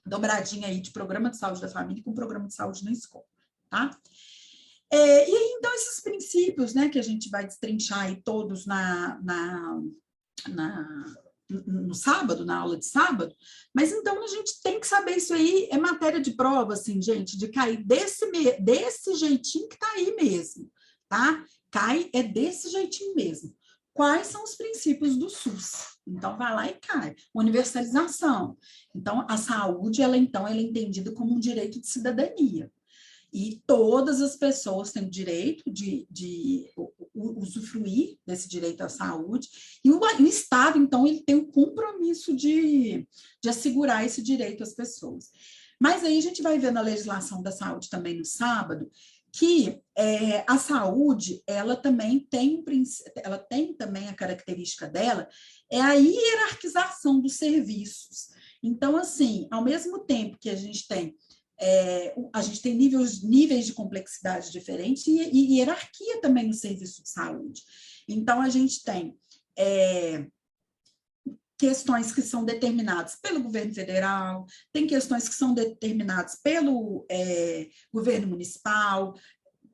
dobradinha aí de Programa de Saúde da Família com Programa de Saúde na Escola, tá? E aí, então, esses princípios, né, que a gente vai destrinchar aí todos no sábado, na aula de sábado, mas então a gente tem que saber isso aí, é matéria de prova, assim, gente, de cair desse jeitinho que tá aí mesmo, tá? Cai desse jeitinho mesmo. Quais são os princípios do SUS? Então, vai lá e cai. Universalização. Então, a saúde, ela é entendida como um direito de cidadania. E todas as pessoas têm o direito de usufruir desse direito à saúde, e o Estado, então, ele tem o compromisso de assegurar esse direito às pessoas. Mas aí a gente vai ver na legislação da saúde também no sábado, que a saúde, ela tem também a característica dela, é a hierarquização dos serviços. Então, assim, ao mesmo tempo que a gente tem níveis de complexidade diferentes e hierarquia também no serviço de saúde. Então, a gente tem questões que são determinadas pelo governo federal, tem questões que são determinadas pelo governo municipal,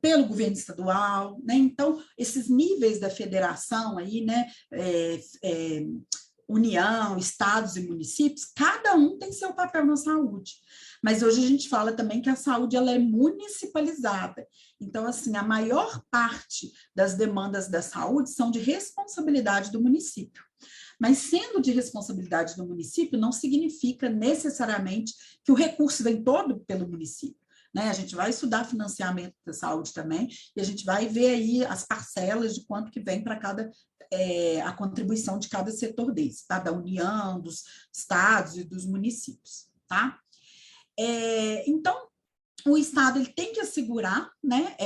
pelo governo estadual, né? Então, esses níveis da federação aí, né? União, estados e municípios, cada um tem seu papel na saúde. Mas hoje a gente fala também que a saúde ela é municipalizada. Então, assim, a maior parte das demandas da saúde são de responsabilidade do município. Mas sendo de responsabilidade do município, não significa necessariamente que o recurso vem todo pelo município. Né? A gente vai estudar financiamento da saúde também, e a gente vai ver aí as parcelas de quanto que vem para cada a contribuição de cada setor desse, tá? Da União, dos estados e dos municípios, tá? Então, o Estado ele tem que assegurar, né,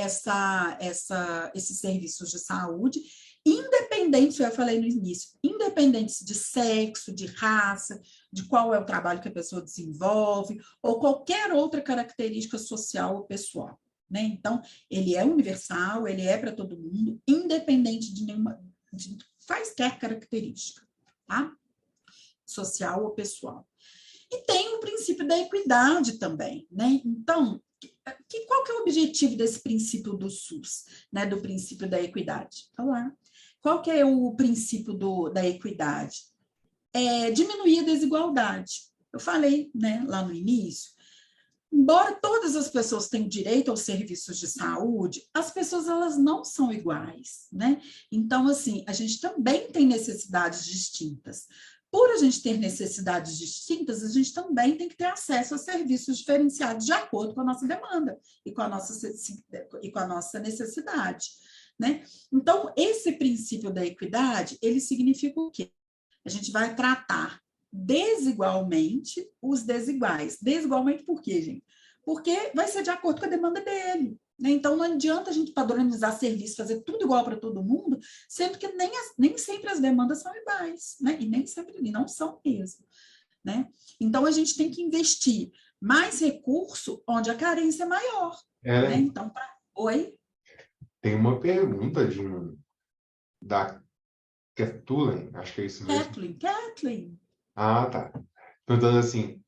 esses serviços de saúde, independente, eu falei no início, independente de sexo, de raça, de qual é o trabalho que a pessoa desenvolve, ou qualquer outra característica social ou pessoal. Né? Então, ele é universal, ele é para todo mundo, independente de quaisquer característica, tá? Social ou pessoal. E tem o princípio da equidade também, né? Então, qual que é o objetivo desse princípio do SUS, né? Do princípio da equidade? Olha lá. Qual que é o princípio da equidade? Diminuir a desigualdade. Eu falei, né, lá no início, embora todas as pessoas tenham direito aos serviços de saúde, as pessoas elas não são iguais, né? Então, assim, a gente também tem necessidades distintas. Por a gente ter necessidades distintas, a gente também tem que ter acesso a serviços diferenciados de acordo com a nossa demanda e com a nossa necessidade, né? Então, esse princípio da equidade, ele significa o quê? A gente vai tratar desigualmente os desiguais. Desigualmente por quê, gente? Porque vai ser de acordo com a demanda dele. Né? Então, não adianta a gente padronizar serviço, fazer tudo igual para todo mundo, sendo que nem sempre as demandas são iguais, né? E nem sempre e não são mesmo. Né? Então, a gente tem que investir mais recurso onde a carência é maior. Né? Então, Oi? Tem uma pergunta da Kathleen, acho que é isso mesmo. Kathleen. Ah, tá. Perguntando assim,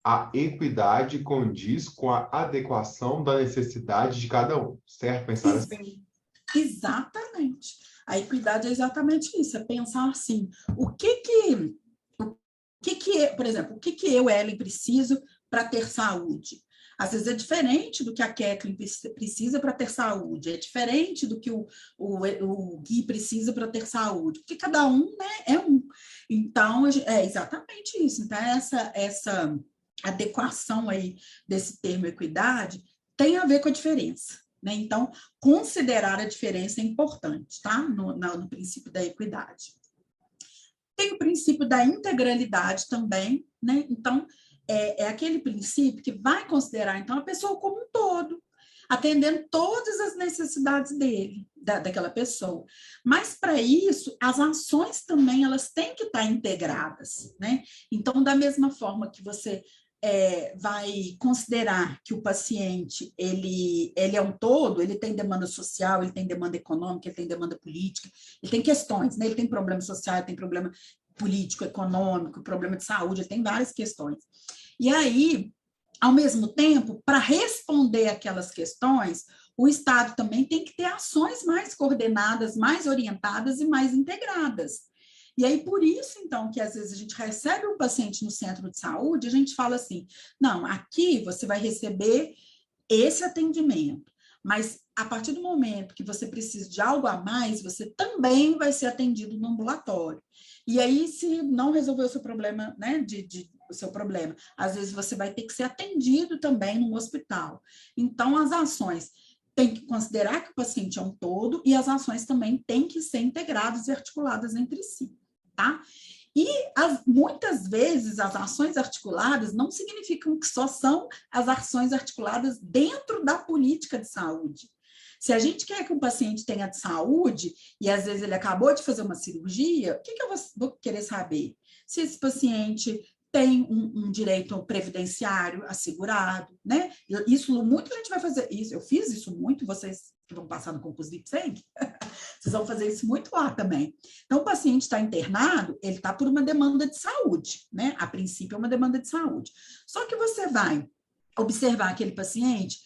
a equidade condiz com a adequação da necessidade de cada um, certo? Pensar assim? Exatamente. A equidade é exatamente isso, é pensar assim, por exemplo, o que eu, Ellen, preciso para ter saúde? Às vezes é diferente do que a Kathleen precisa para ter saúde, é diferente do que o Gui precisa para ter saúde, porque cada um, né, é um. Então, é exatamente isso. Então, essa adequação aí desse termo equidade tem a ver com a diferença. Né? Então, considerar a diferença é importante, tá? No princípio da equidade. Tem o princípio da integralidade também, né? Então, é aquele princípio que vai considerar, então, a pessoa como um todo, atendendo todas as necessidades dele, daquela pessoa. Mas, para isso, as ações também, elas têm que estar integradas, né? Então, da mesma forma que você vai considerar que o paciente ele é um todo, ele tem demanda social, ele tem demanda econômica, ele tem demanda política, ele tem questões, né? Ele tem problema social, ele tem problema político, econômico, problema de saúde, ele tem várias questões. E aí, ao mesmo tempo, para responder aquelas questões, o Estado também tem que ter ações mais coordenadas, mais orientadas e mais integradas. E aí, por isso, então, que às vezes a gente recebe um paciente no centro de saúde, a gente fala assim, não, aqui você vai receber esse atendimento, mas a partir do momento que você precisa de algo a mais, você também vai ser atendido no ambulatório. E aí, se não resolver o seu problema, né, o seu problema, às vezes você vai ter que ser atendido também no hospital. Então, as ações tem que considerar que o paciente é um todo e as ações também têm que ser integradas e articuladas entre si, tá? E muitas vezes as ações articuladas não significam que só são as ações articuladas dentro da política de saúde. Se a gente quer que um paciente tenha de saúde e às vezes ele acabou de fazer uma cirurgia, o que eu vou querer saber? Se esse paciente tem um direito previdenciário assegurado, né? Isso muito a gente vai fazer isso. Eu fiz isso muito, vocês que vão passar no concurso de IPSEG, vocês vão fazer isso muito lá também. Então, o paciente está internado, ele está por uma demanda de saúde, né? A princípio é uma demanda de saúde. Só que você vai observar aquele paciente,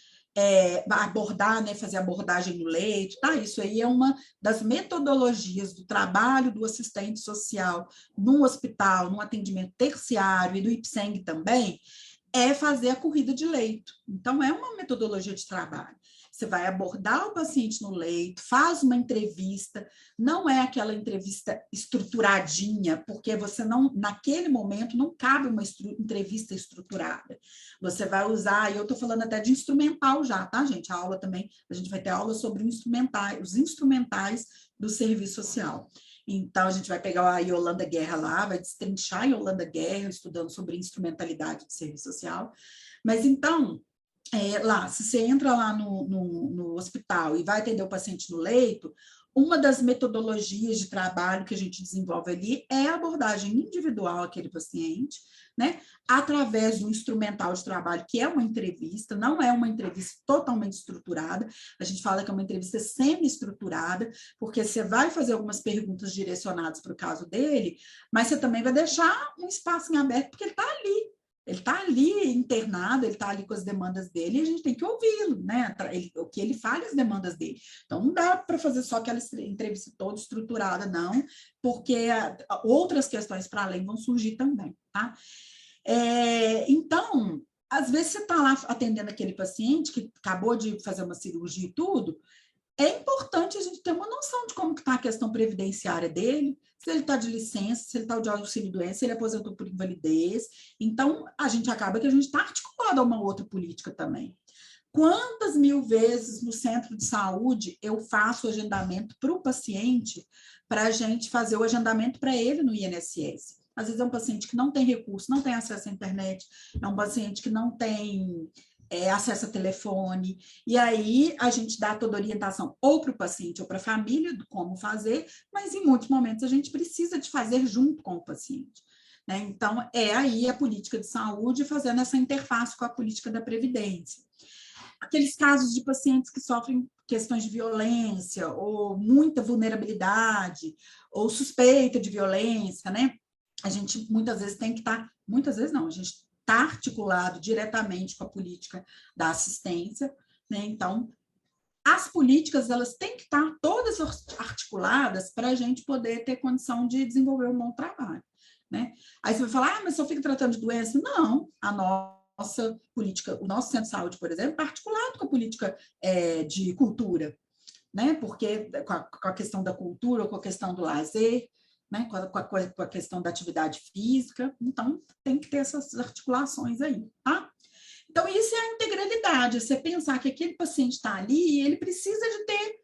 abordar, né, fazer abordagem no leito, tá? Isso aí é uma das metodologias do trabalho do assistente social no hospital, no atendimento terciário e do IPSENG também, é fazer a corrida de leito. Então, é uma metodologia de trabalho. Você vai abordar o paciente no leito, faz uma entrevista, não é aquela entrevista estruturadinha, porque você não, naquele momento, não cabe uma entrevista estruturada. Você vai usar, e eu estou falando até de instrumental já, tá, gente? A aula também, a gente vai ter aula sobre os instrumentais do serviço social. Então, a gente vai pegar a Yolanda Guerra lá, vai destrinchar a Yolanda Guerra, estudando sobre instrumentalidade de serviço social. Mas, então, lá, se você entra lá no hospital e vai atender o paciente no leito, uma das metodologias de trabalho que a gente desenvolve ali é a abordagem individual àquele paciente, né? Através do instrumental de trabalho, que é uma entrevista, não é uma entrevista totalmente estruturada, a gente fala que é uma entrevista semi-estruturada, porque você vai fazer algumas perguntas direcionadas para o caso dele, mas você também vai deixar um espaço em aberto, porque ele está ali. Ele está ali internado, ele está ali com as demandas dele, e a gente tem que ouvi-lo, né? O que ele fale as demandas dele. Então, não dá para fazer só aquela entrevista toda estruturada, não, porque outras questões para além vão surgir também, tá? Então, às vezes você está lá atendendo aquele paciente que acabou de fazer uma cirurgia e tudo, é importante a gente ter uma noção de como está a questão previdenciária dele, se ele está de licença, se ele está de auxílio-doença, se ele aposentou por invalidez. Então, a gente acaba que a gente está articulado a uma outra política também. Quantas mil vezes no centro de saúde eu faço o agendamento para o paciente, para a gente fazer o agendamento para ele no INSS? Às vezes é um paciente que não tem recurso, não tem acesso à internet, é um paciente que não tem acesso a telefone, e aí a gente dá toda a orientação ou para o paciente ou para a família de como fazer, mas em muitos momentos a gente precisa de fazer junto com o paciente. Né? Então, é aí a política de saúde fazendo essa interface com a política da previdência. Aqueles casos de pacientes que sofrem questões de violência, ou muita vulnerabilidade, ou suspeita de violência, né? A gente muitas vezes tem que estar, muitas vezes não, a gente está articulado diretamente com a política da assistência, né? Então, as políticas, elas têm que estar todas articuladas para a gente poder ter condição de desenvolver um bom trabalho, né? Aí você vai falar, mas só fica tratando de doença? Não, a nossa política, o nosso centro de saúde, por exemplo, está articulado com a política de cultura, né? Porque com a questão da cultura, ou com a questão do lazer, né, com a questão da atividade física, então tem que ter essas articulações aí, tá? Então, isso é a integralidade, é você pensar que aquele paciente está ali e ele precisa de ter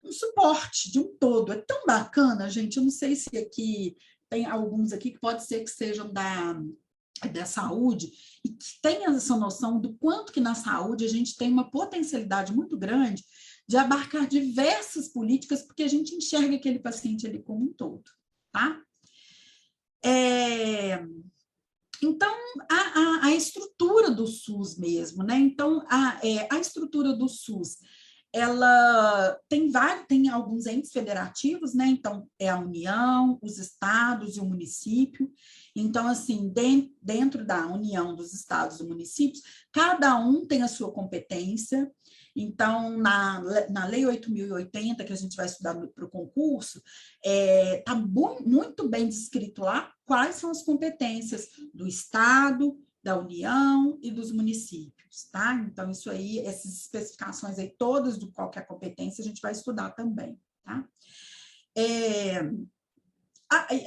um suporte de um todo. É tão bacana, gente, eu não sei se aqui tem alguns aqui que pode ser que sejam da saúde e que tenham essa noção do quanto que na saúde a gente tem uma potencialidade muito grande de abarcar diversas políticas, porque a gente enxerga aquele paciente ali como um todo, tá? Então, a estrutura do SUS mesmo, né? Então, a estrutura do SUS, ela tem alguns entes federativos, né? Então, é a União, os estados e o município. Então, assim, dentro da União dos estados e municípios, cada um tem a sua competência. Então, na Lei 8.080, que a gente vai estudar para o concurso, está muito bem descrito lá quais são as competências do Estado, da União e dos municípios, tá? Então, isso aí, essas especificações aí, todas do qual que é a competência, a gente vai estudar também, tá?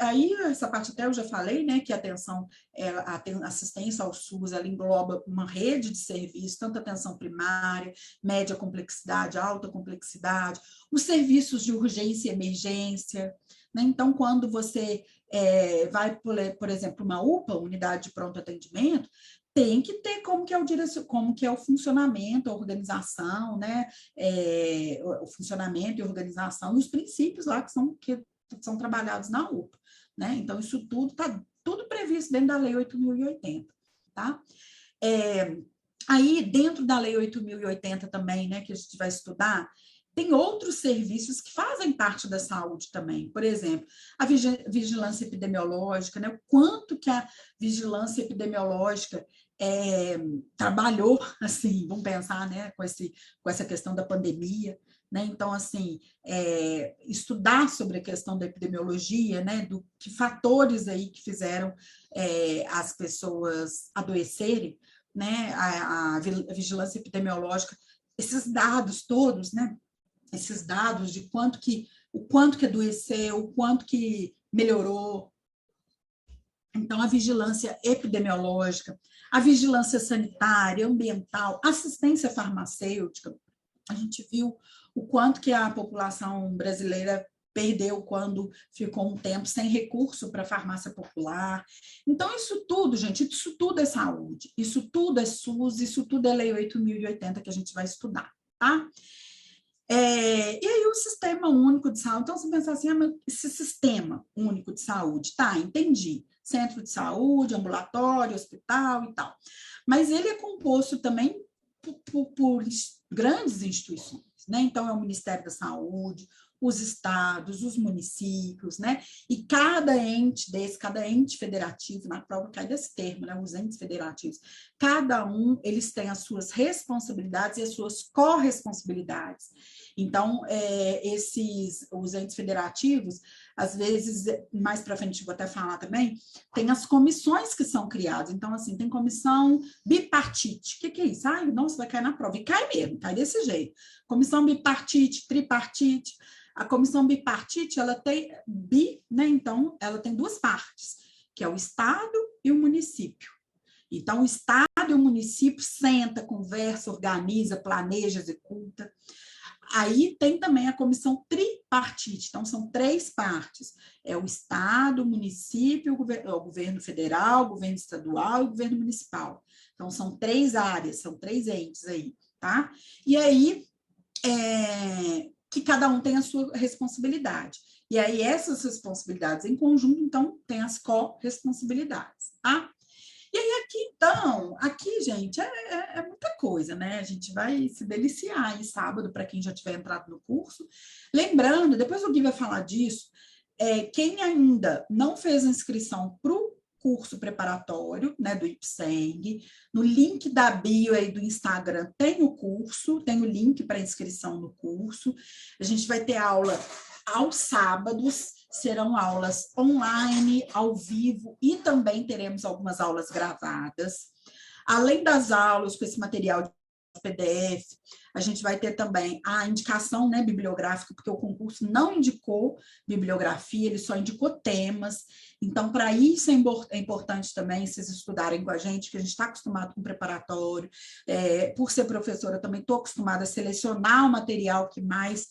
Aí, essa parte até eu já falei, né, que a assistência ao SUS, ela engloba uma rede de serviços, tanto atenção primária, média complexidade, alta complexidade, os serviços de urgência e emergência, né? Então, quando você vai, por exemplo, uma UPA, unidade de pronto atendimento, tem que ter como que é o funcionamento, a organização, né? O funcionamento e organização e os princípios lá que são trabalhados na UPA, né? Então, isso tudo está tudo previsto dentro da Lei 8.080, tá? Aí, dentro da Lei 8.080 também, né, que a gente vai estudar, tem outros serviços que fazem parte da saúde também. Por exemplo, a vigilância epidemiológica, né? O quanto que a vigilância epidemiológica trabalhou, assim, vamos pensar, né, com essa questão da pandemia, né? Então, assim, estudar sobre a questão da epidemiologia, né? Do que fatores aí que fizeram as pessoas adoecerem, né? A vigilância epidemiológica, esses dados todos, né? Esses dados de o quanto que adoeceu, o quanto que melhorou. Então, a vigilância epidemiológica, a vigilância sanitária, ambiental, assistência farmacêutica. A gente viu o quanto que a população brasileira perdeu quando ficou um tempo sem recurso para a farmácia popular. Então, isso tudo, gente, isso tudo é saúde, isso tudo é SUS, isso tudo é Lei 8.080 que a gente vai estudar, tá? E aí o Sistema Único de Saúde, então você pensa assim, mas esse Sistema Único de Saúde, tá, entendi, centro de saúde, ambulatório, hospital e tal, mas ele é composto também por grandes instituições, né? Então, é o Ministério da Saúde, os estados, os municípios, né? E cada ente federativo, na prova cai desse termo, né? Os entes federativos, cada um, eles têm as suas responsabilidades e as suas corresponsabilidades. Então, os entes federativos, às vezes, mais para frente, vou até falar também, tem as comissões que são criadas. Então, assim, tem comissão bipartite. O que é isso? Ai, nossa, vai cair na prova. E cai mesmo, cai desse jeito. Comissão bipartite, tripartite. A comissão bipartite, ela tem né? Então, ela tem duas partes, que é o Estado e o município. Então, o Estado e o município senta, conversa, organiza, planeja, executa. Aí tem também a comissão tripartite, então são três partes, é o Estado, o município, o governo federal, o governo estadual e o governo municipal. Então são três áreas, são três entes aí, tá? E aí, que cada um tem a sua responsabilidade. E aí essas responsabilidades em conjunto, então, tem as corresponsabilidades, tá? E aí, então, gente, é muita coisa, né? A gente vai se deliciar aí sábado, para quem já tiver entrado no curso. Lembrando, depois o Gui vai falar disso, quem ainda não fez a inscrição para o curso preparatório, né, do IPSENG, no link da bio aí do Instagram tem o curso, tem o link para inscrição no curso. A gente vai ter aula aos sábados, serão aulas online, ao vivo, e também teremos algumas aulas gravadas. Além das aulas com esse material de PDF, a gente vai ter também a indicação, né, bibliográfica, porque o concurso não indicou bibliografia, ele só indicou temas. Então, para isso é importante também vocês estudarem com a gente, que a gente está acostumado com preparatório. Por ser professora, também estou acostumada a selecionar o material que mais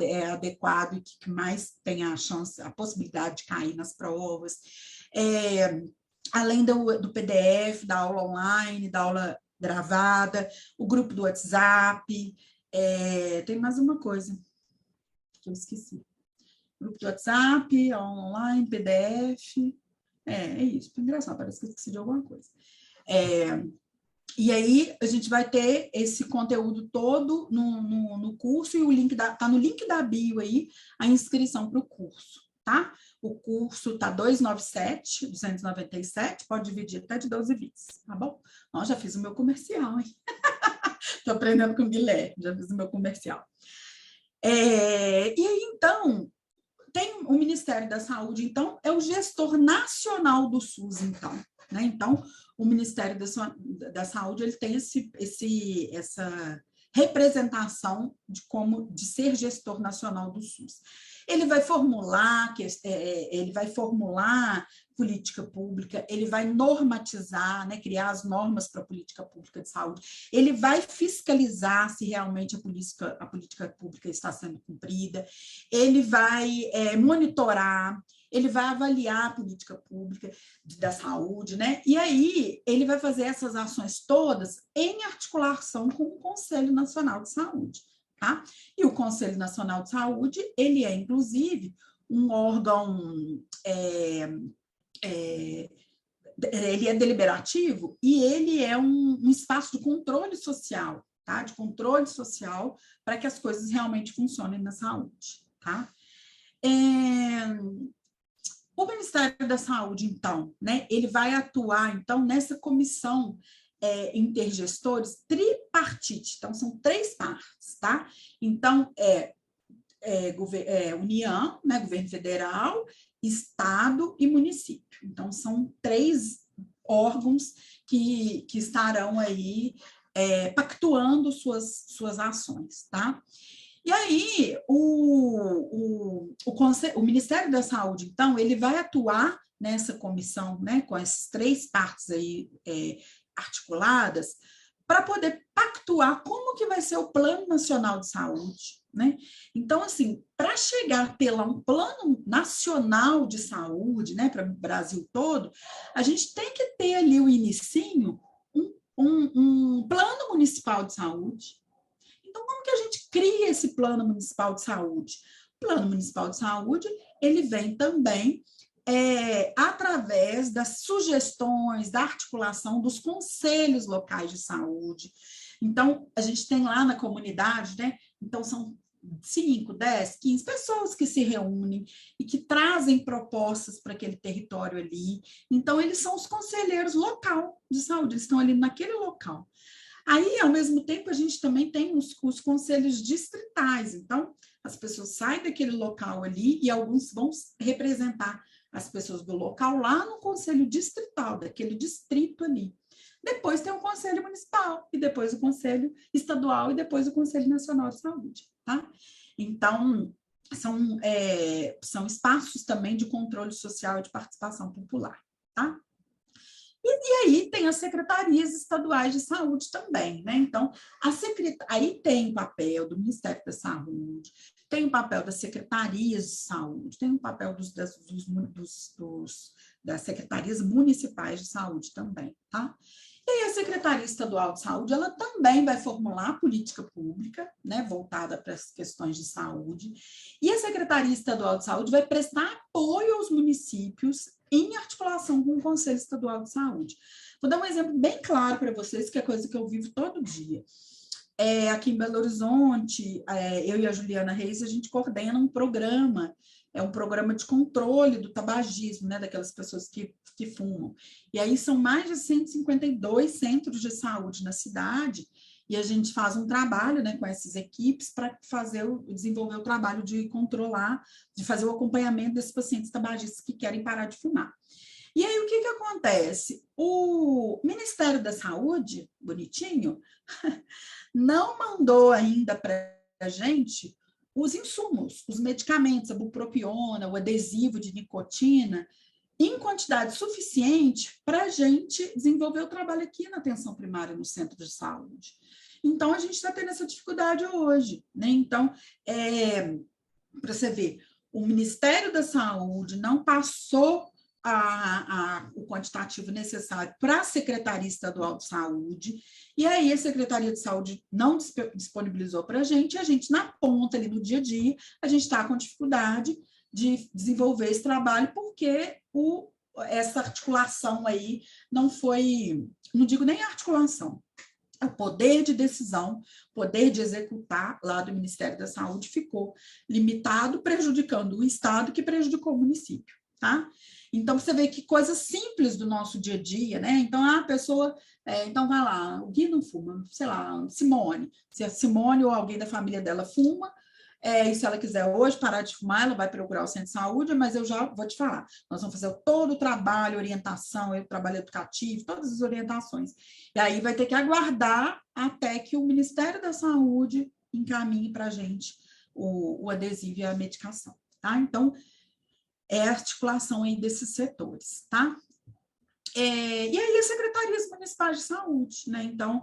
é adequado e que mais tem a chance, a possibilidade de cair nas provas. Além do PDF, da aula online, da aula gravada, o grupo do WhatsApp, tem mais uma coisa que eu esqueci. Grupo do WhatsApp, aula online, PDF, é isso, engraçado, parece que eu esqueci de alguma coisa. E aí, a gente vai ter esse conteúdo todo no curso, e o link tá no link da bio aí, a inscrição para o curso, tá? O curso está 297, pode dividir até de 12 vezes, tá bom? Já fiz o meu comercial, hein? Estou aprendendo com o Guilherme, já fiz o meu comercial. E aí, então, tem o Ministério da Saúde, então, é o gestor nacional do SUS, então, né? Então, o Ministério da Saúde, ele tem essa representação de ser gestor nacional do SUS. Ele vai formular política pública, ele vai normatizar, né, criar as normas para a política pública de saúde, ele vai fiscalizar se realmente a política pública está sendo cumprida, ele vai monitorar, ele vai avaliar a política pública da saúde, né? E aí ele vai fazer essas ações todas em articulação com o Conselho Nacional de Saúde, tá? E o Conselho Nacional de Saúde, ele é, inclusive, um órgão, ele é deliberativo e ele é um espaço de controle social, tá? De controle social para que as coisas realmente funcionem na saúde, tá? O Ministério da Saúde, então, né, ele vai atuar, então, nessa comissão intergestores tripartite. Então, são 3 partes, tá? Então, União, né, governo federal, Estado e município. Então, são 3 órgãos que estarão aí pactuando suas ações, tá? E aí, o Ministério da Saúde, então, ele vai atuar nessa comissão, né, com essas 3 partes aí articuladas, para poder pactuar como que vai ser o Plano Nacional de Saúde, né? Então, assim, para chegar a ter lá um Plano Nacional de Saúde, né, para o Brasil todo, a gente tem que ter ali o inicinho, um Plano Municipal de Saúde. Então, como que a gente cria esse Plano Municipal de Saúde? O Plano Municipal de Saúde, ele vem também através das sugestões, da articulação dos conselhos locais de saúde. Então, a gente tem lá na comunidade, né? Então, são 5, 10, 15 pessoas que se reúnem e que trazem propostas para aquele território ali. Então, eles são os conselheiros local de saúde, eles estão ali naquele local. Aí, ao mesmo tempo, a gente também tem os conselhos distritais. Então, as pessoas saem daquele local ali e alguns vão representar as pessoas do local lá no conselho distrital, daquele distrito ali. Depois tem o conselho municipal, e depois o conselho estadual, e depois o conselho nacional de saúde, tá? Então, são espaços também de controle social e de participação popular, tá? E aí tem as secretarias estaduais de saúde também, né? Então, aí tem o papel do Ministério da Saúde, tem o papel das secretarias de saúde, tem o papel das secretarias municipais de saúde também, tá? E aí a Secretaria Estadual de Saúde, ela também vai formular política pública, né, voltada para as questões de saúde, e a Secretaria Estadual de Saúde vai prestar apoio aos municípios em articulação com o Conselho Estadual de Saúde. Vou dar um exemplo bem claro para vocês, que é coisa que eu vivo todo dia. Aqui em Belo Horizonte, eu e a Juliana Reis, a gente coordena um programa, um programa de controle do tabagismo, né, daquelas pessoas que fumam. E aí são mais de 152 centros de saúde na cidade, e a gente faz um trabalho, né, com essas equipes para desenvolver o trabalho de controlar, de fazer o acompanhamento desses pacientes tabagistas que querem parar de fumar. E aí, o que acontece? O Ministério da Saúde, bonitinho, não mandou ainda para a gente os insumos, os medicamentos, a bupropiona, o adesivo de nicotina, em quantidade suficiente para a gente desenvolver o trabalho aqui na atenção primária no centro de saúde. Então, a gente está tendo essa dificuldade hoje, né? Então, para você ver, o Ministério da Saúde não passou o quantitativo necessário para a Secretaria Estadual de Saúde, e aí a Secretaria de Saúde não disponibilizou para a gente na ponta, ali no dia a dia, a gente está com dificuldade de desenvolver esse trabalho, porque essa articulação aí não foi, não digo nem articulação, o poder de decisão, poder de executar lá do Ministério da Saúde ficou limitado, prejudicando o Estado, que prejudicou o município, tá? Então, você vê que coisas simples do nosso dia a dia, né? Então, a pessoa, então vai lá, o Gui não fuma, sei lá, Simone, se a Simone ou alguém da família dela fuma, e se ela quiser hoje parar de fumar, ela vai procurar o centro de saúde, mas eu já vou te falar, nós vamos fazer todo o trabalho, orientação, o trabalho educativo, todas as orientações. E aí vai ter que aguardar até que o Ministério da Saúde encaminhe para a gente o adesivo e a medicação, tá? Então, é a articulação aí desses setores, tá? E aí as secretarias municipais de saúde, né? Então,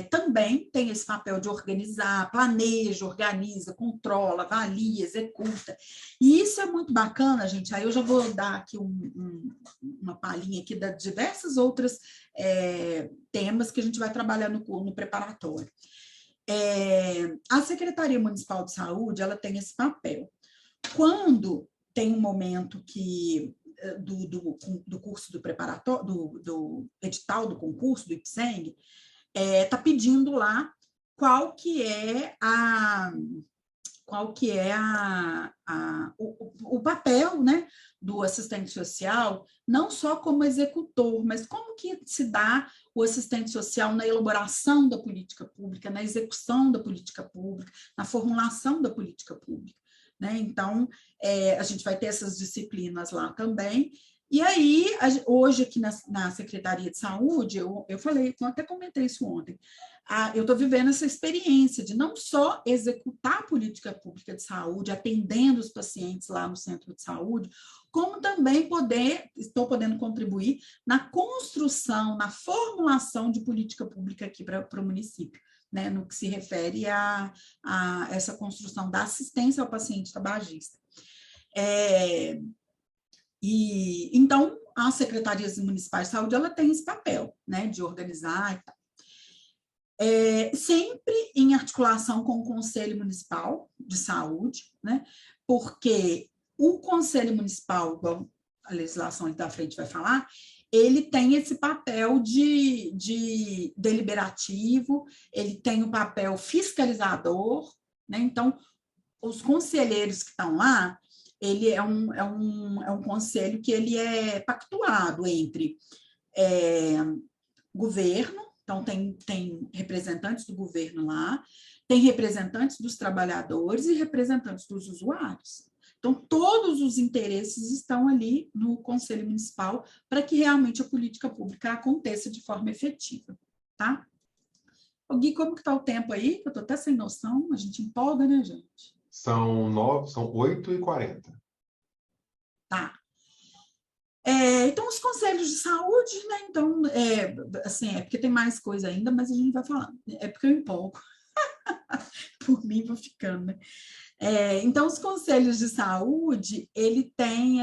também tem esse papel de organizar, planeja, organiza, controla, avalia, executa. E isso é muito bacana, gente. Aí eu já vou dar aqui uma palhinha aqui de diversas outras temas que a gente vai trabalhar no preparatório. A Secretaria Municipal de Saúde, ela tem esse papel. Quando tem um momento que do curso do preparatório, do edital do concurso do IPSENG, está pedindo lá qual que é qual que é o papel, né, do assistente social, não só como executor, mas como que se dá o assistente social na elaboração da política pública, na execução da política pública, na formulação da política pública, né? Então, a gente vai ter essas disciplinas lá também. E aí, hoje aqui na Secretaria de Saúde, eu falei, eu até comentei isso ontem, eu estou vivendo essa experiência de não só executar a política pública de saúde, atendendo os pacientes lá no centro de saúde, como também estou podendo contribuir na construção, na formulação de política pública aqui para o município, né, no que se refere a essa construção da assistência ao paciente tabagista. E então, as secretarias municipais de saúde, ela tem esse papel, né, de organizar e tal. Sempre em articulação com o Conselho Municipal de Saúde, né, porque o Conselho Municipal, igual a legislação ali da frente vai falar, ele tem esse papel de deliberativo, ele tem o papel fiscalizador, né, então, os conselheiros que estão lá, ele é um conselho que ele é pactuado entre governo, então tem representantes do governo lá, tem representantes dos trabalhadores e representantes dos usuários. Então, todos os interesses estão ali no Conselho Municipal para que realmente a política pública aconteça de forma efetiva, tá? Ô, Gui, como que está o tempo aí? Eu estou até sem noção, a gente empolga, né, gente? São 8h40. Tá. Então, os conselhos de saúde, né? Então, assim, porque tem mais coisa ainda, mas a gente vai falando. É porque eu empolgo. Por mim, vou ficando, né? Então, os conselhos de saúde, ele tem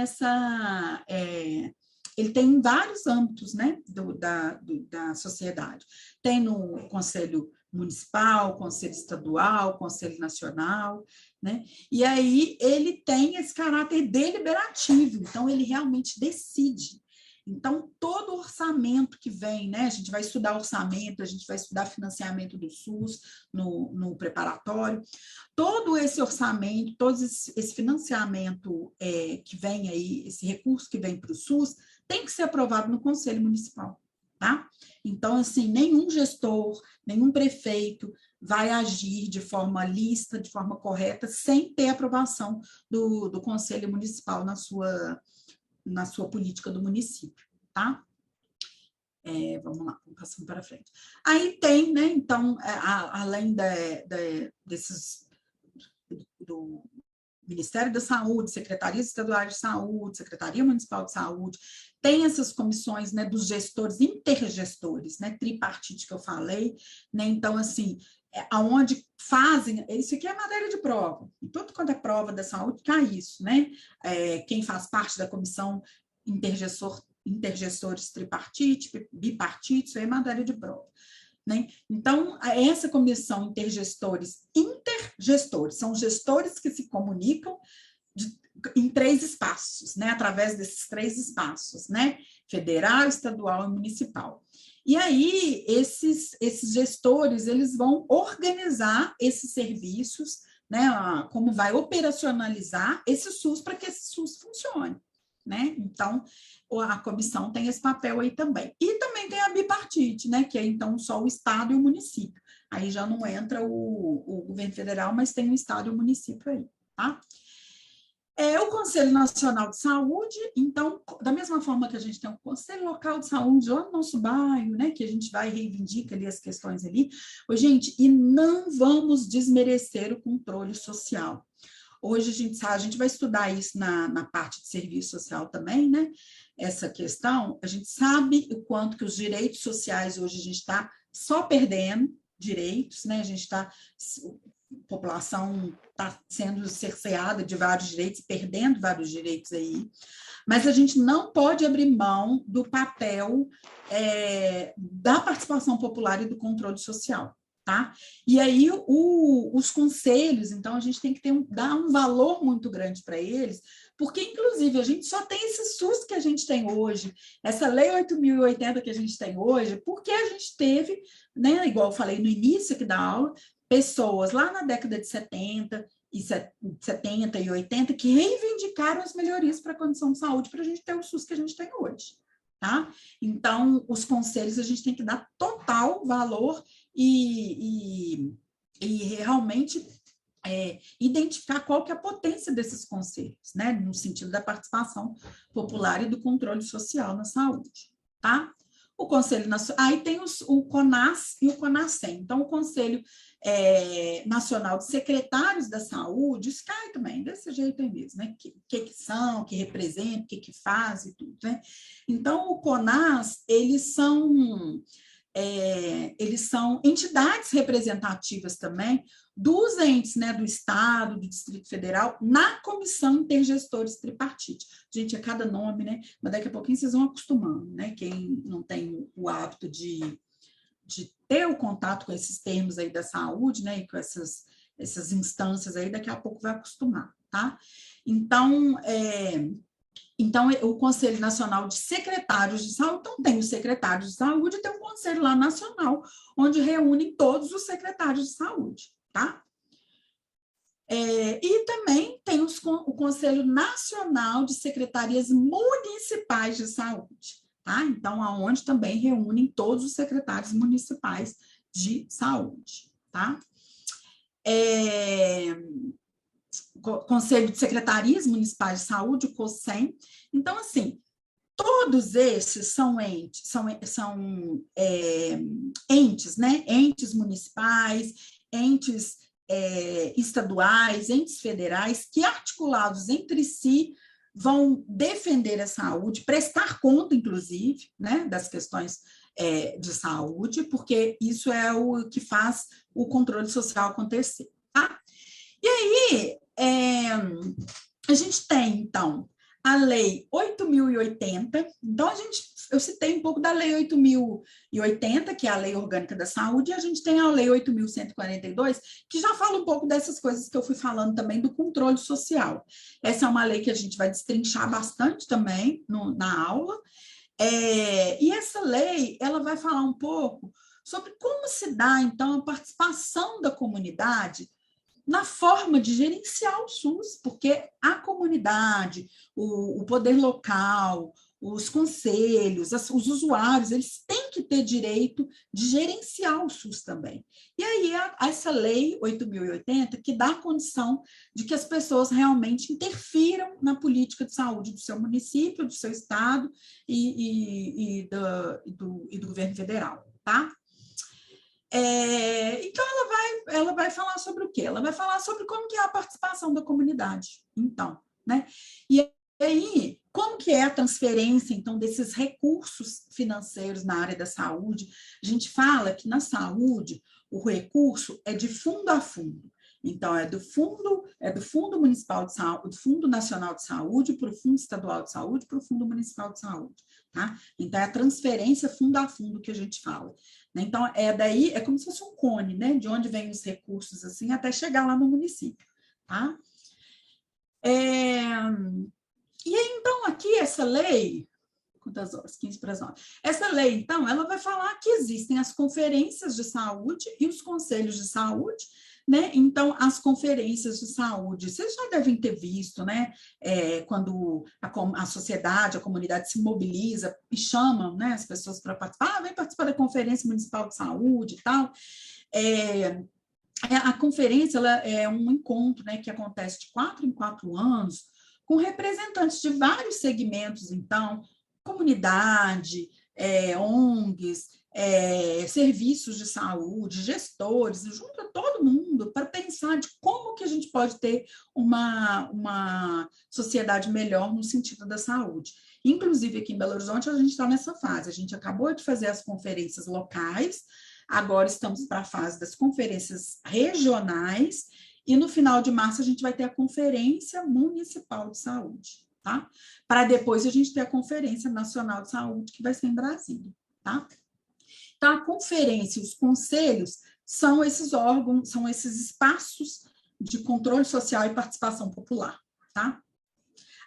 ele tem em vários âmbitos, né, da sociedade. Tem no Conselho Municipal, Conselho Estadual, Conselho Nacional, né? E aí ele tem esse caráter deliberativo, então ele realmente decide. Então, todo orçamento que vem, né? A gente vai estudar orçamento, a gente vai estudar financiamento do SUS no preparatório. Todo esse orçamento, todo esse financiamento que vem aí, esse recurso que vem para o SUS, tem que ser aprovado no Conselho Municipal, tá? Então, assim, nenhum gestor, nenhum prefeito vai agir de forma lícita, de forma correta, sem ter aprovação do Conselho Municipal na sua política do município, tá? Vamos lá, vamos passando para frente. Aí tem, né, então, além do Ministério da Saúde, Secretarias Estaduais de Saúde, Secretaria Municipal de Saúde, tem essas comissões, né, dos gestores, intergestores, né, tripartite que eu falei, né, então, assim, aonde fazem, isso aqui é matéria de prova, e tudo quanto é prova da saúde, cai isso, né, quem faz parte da comissão intergestores tripartite, bipartite, isso aí é matéria de prova. Né? Então, essa comissão intergestores, são gestores que se comunicam em 3 espaços, né? Através desses 3 espaços, né? Federal, estadual e municipal. E aí, esses gestores, eles vão organizar esses serviços, né? Como vai operacionalizar esse SUS para que esse SUS funcione. Né? Então, a comissão tem esse papel aí também. E também tem a bipartite, né? Que é, então, só o Estado e o município. Aí já não entra o governo federal, mas tem o Estado e o município aí, tá? O Conselho Nacional de Saúde, então, da mesma forma que a gente tem o Conselho Local de Saúde lá no nosso bairro, né? Que a gente vai e reivindica ali as questões ali. Gente, e não vamos desmerecer o controle social. Hoje a gente vai estudar isso na parte de serviço social também, né? Essa questão, a gente sabe o quanto que os direitos sociais hoje a gente está só perdendo direitos, né? A população está sendo cerceada de vários direitos, perdendo vários direitos aí, mas a gente não pode abrir mão do papel da participação popular e do controle social. Tá? E aí, os conselhos, então, a gente tem que dar um valor muito grande para eles, porque, inclusive, a gente só tem esse SUS que a gente tem hoje, essa Lei 8.080 que a gente tem hoje, porque a gente teve, né, igual eu falei no início aqui da aula, pessoas lá na década de 70 e 80 que reivindicaram as melhorias para a condição de saúde para a gente ter o SUS que a gente tem hoje. Tá? Então, os conselhos a gente tem que dar total valor e realmente identificar qual que é a potência desses conselhos, né? No sentido da participação popular e do controle social na saúde. Tá? O Conselho Nacional, aí tem o CONAS e o CONASEM. Então, o Conselho Nacional de Secretários da Saúde, isso cai também, desse jeito aí mesmo, né? Que são, que representam, o que fazem, tudo, né? Então, o CONAS, eles são entidades representativas também dos entes, né, do Estado, do Distrito Federal, na Comissão Intergestores Tripartite. Gente, é cada nome, né? Mas daqui a pouquinho vocês vão acostumando, né? Quem não tem o hábito de ter o contato com esses termos aí da saúde, né? E com essas instâncias aí, daqui a pouco vai acostumar, tá? Então, o Conselho Nacional de Secretários de Saúde, então tem os secretários de saúde e tem um conselho lá nacional, onde reúnem todos os secretários de saúde, tá? E também tem o Conselho Nacional de Secretarias Municipais de Saúde, tá? Então, aonde também reúnem todos os secretários municipais de saúde, tá? Conselho de Secretarias Municipais de Saúde, o COSEM. Então, assim, todos esses são entes, né? Entes municipais, entes estaduais, entes federais, que articulados entre si vão defender a saúde, prestar conta, inclusive, né, das questões de saúde, porque isso é o que faz o controle social acontecer, tá? E aí, a gente tem, então, a Lei 8.080, então eu citei um pouco da Lei 8.080, que é a Lei Orgânica da Saúde, e a gente tem a Lei 8.142, que já fala um pouco dessas coisas que eu fui falando também do controle social. Essa é uma lei que a gente vai destrinchar bastante também na aula, e essa lei, ela vai falar um pouco sobre como se dá, então, a participação da comunidade na forma de gerenciar o SUS, porque a comunidade, o poder local, os conselhos, os usuários, eles têm que ter direito de gerenciar o SUS também. E aí, essa lei 8.080, que dá a condição de que as pessoas realmente interfiram na política de saúde do seu município, do seu estado e do governo federal, tá? Então, ela vai falar sobre o quê? Ela vai falar sobre como que é a participação da comunidade, então, né? E aí, como que é a transferência, então, desses recursos financeiros na área da saúde? A gente fala que na saúde o recurso é de fundo a fundo. Então, é do Fundo Municipal de Saúde, do Fundo Nacional de Saúde para o Fundo Estadual de Saúde para o Fundo Municipal de Saúde, tá? Então, é a transferência fundo a fundo que a gente fala. Então, daí é como se fosse um cone, né? De onde vêm os recursos, assim, até chegar lá no município, tá? E aí, então, aqui essa lei, quantas horas? 15 para as 9. Essa lei, então, ela vai falar que existem as conferências de saúde e os conselhos de saúde, né? Então, as conferências de saúde, vocês já devem ter visto, né? Quando a sociedade, a comunidade se mobiliza e chamam, né, as pessoas para participar, vem participar da Conferência Municipal de Saúde e tal. A conferência ela é um encontro, né, que acontece de 4 em 4 anos, com representantes de vários segmentos, então, comunidade, ONGs, serviços de saúde, gestores, junta todo mundo para pensar de como que a gente pode ter uma sociedade melhor no sentido da saúde. Inclusive, aqui em Belo Horizonte, a gente está nessa fase. A gente acabou de fazer as conferências locais, agora estamos para a fase das conferências regionais, e no final de março a gente vai ter a Conferência Municipal de Saúde, tá? Para depois a gente ter a Conferência Nacional de Saúde, que vai ser em Brasília, tá? Então, a conferência e os conselhos são esses órgãos, são esses espaços de controle social e participação popular, tá?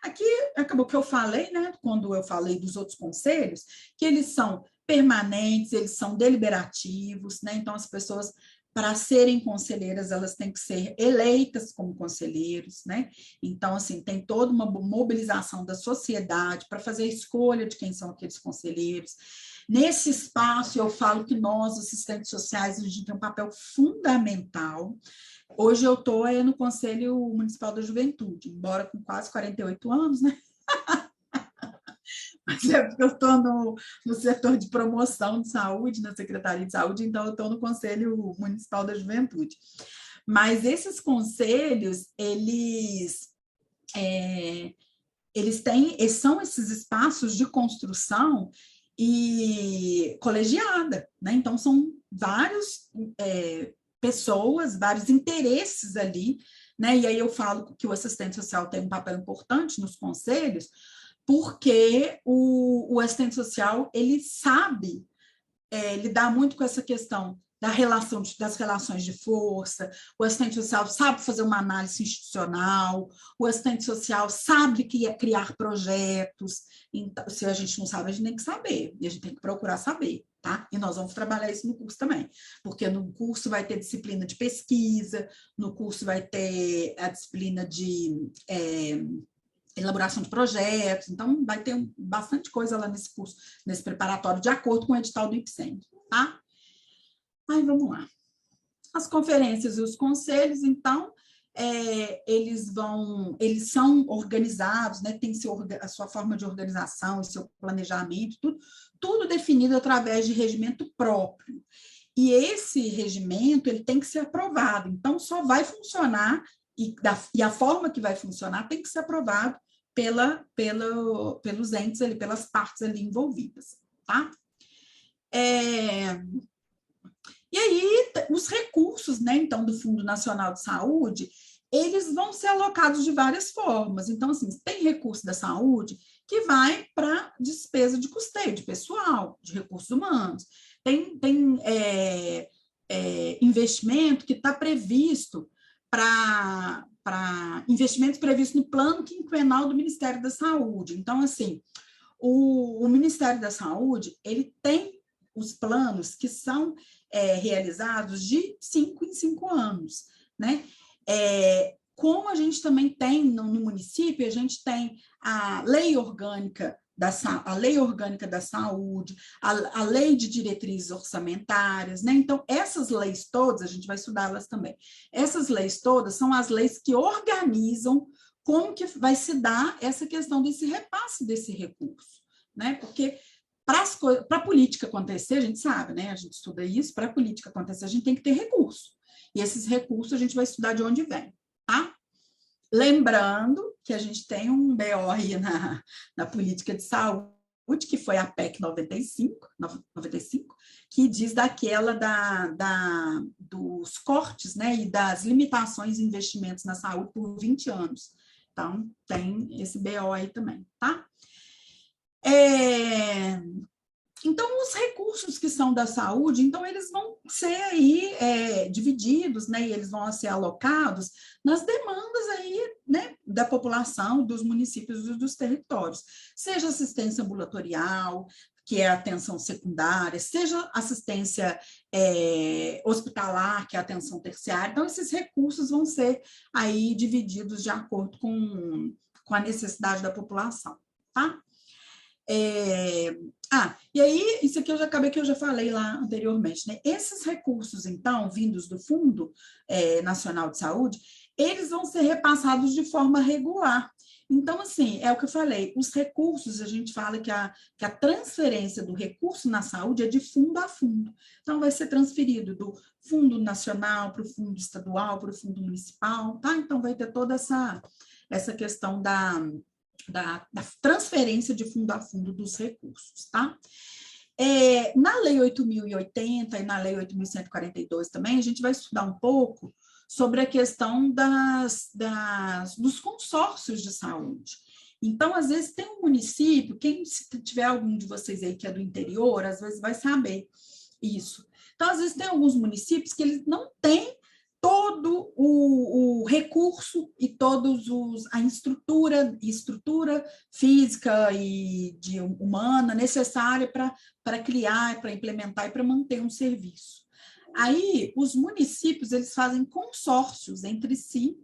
Aqui acabou que eu falei, né, quando eu falei dos outros conselhos, que eles são permanentes, eles são deliberativos, né? Então as pessoas para serem conselheiras, elas têm que ser eleitas como conselheiros, né? Então, assim, tem toda uma mobilização da sociedade para fazer a escolha de quem são aqueles conselheiros. Nesse espaço, eu falo que nós, assistentes sociais, a gente tem um papel fundamental. Hoje eu estou no Conselho Municipal da Juventude, embora com quase 48 anos, né? Mas é porque eu estou no setor de promoção de saúde, na Secretaria de Saúde, então eu estou no Conselho Municipal da Juventude. Mas esses conselhos, são esses espaços de construção e colegiada, né? Então, são várias pessoas, vários interesses ali, né? E aí eu falo que o assistente social tem um papel importante nos conselhos, porque o assistente social, ele sabe lidar muito com essa questão das relações de força, o assistente social sabe fazer uma análise institucional, o assistente social sabe criar projetos, então, se a gente não sabe, a gente tem que saber, e a gente tem que procurar saber, tá? E nós vamos trabalhar isso no curso também, porque no curso vai ter disciplina de pesquisa, no curso vai ter a disciplina de elaboração de projetos, então vai ter bastante coisa lá nesse curso, nesse preparatório, de acordo com o edital do IPSEM, tá? Aí, vamos lá. As conferências e os conselhos, então, eles são organizados, né? Tem a sua forma de organização, o seu planejamento, tudo definido através de regimento próprio. E esse regimento, ele tem que ser aprovado, então só vai funcionar, e a forma que vai funcionar tem que ser aprovado pelos entes ali, pelas partes ali envolvidas, tá? E aí, os recursos, né, então, do Fundo Nacional de Saúde, eles vão ser alocados de várias formas. Então, assim, tem recurso da saúde que vai para despesa de custeio, de pessoal, de recursos humanos. Tem investimento que está previsto para investimentos previstos no plano quinquenal do Ministério da Saúde. Então, assim, o Ministério da Saúde, ele tem os planos que são realizados de 5 em 5 anos, né? Como a gente também tem no município, a gente tem a Lei Orgânica da Saúde, a Lei de Diretrizes Orçamentárias, né? Então, essas leis todas, a gente vai estudá-las também. Essas leis todas são as leis que organizam como que vai se dar essa questão desse repasse desse recurso, né? Porque para a política acontecer, a gente sabe, né? A gente estuda isso, para a política acontecer, a gente tem que ter recurso. E esses recursos a gente vai estudar de onde vem, tá? Lembrando que a gente tem um BO aí na política de saúde, que foi a PEC 95, que diz daquela dos cortes, né, e das limitações em investimentos na saúde por 20 anos. Então, tem esse BO aí também, tá? Então, os recursos que são da saúde, então, eles vão ser aí divididos, né, e eles vão ser alocados nas demandas aí, né, da população, dos municípios e dos territórios, seja assistência ambulatorial, que é a atenção secundária, seja assistência hospitalar, que é a atenção terciária. Então, esses recursos vão ser aí divididos de acordo com a necessidade da população, tá? E aí, isso aqui eu já falei lá anteriormente, né? Esses recursos, então, vindos do Fundo Nacional de Saúde, eles vão ser repassados de forma regular. Então, assim, é o que eu falei, os recursos, a gente fala que a transferência do recurso na saúde é de fundo a fundo. Então, vai ser transferido do Fundo Nacional para o Fundo Estadual, para o Fundo Municipal, tá? Então, vai ter toda essa questão da transferência de fundo a fundo dos recursos, tá? Na Lei 8.080 e na Lei 8.142 também, a gente vai estudar um pouco sobre a questão dos consórcios de saúde. Então, às vezes, tem um município, se tiver algum de vocês aí que é do interior, às vezes vai saber isso. Então, às vezes, tem alguns municípios que eles não têm todo o recurso e a estrutura física e humana necessária para criar, para implementar e para manter um serviço. Aí, os municípios, eles fazem consórcios entre si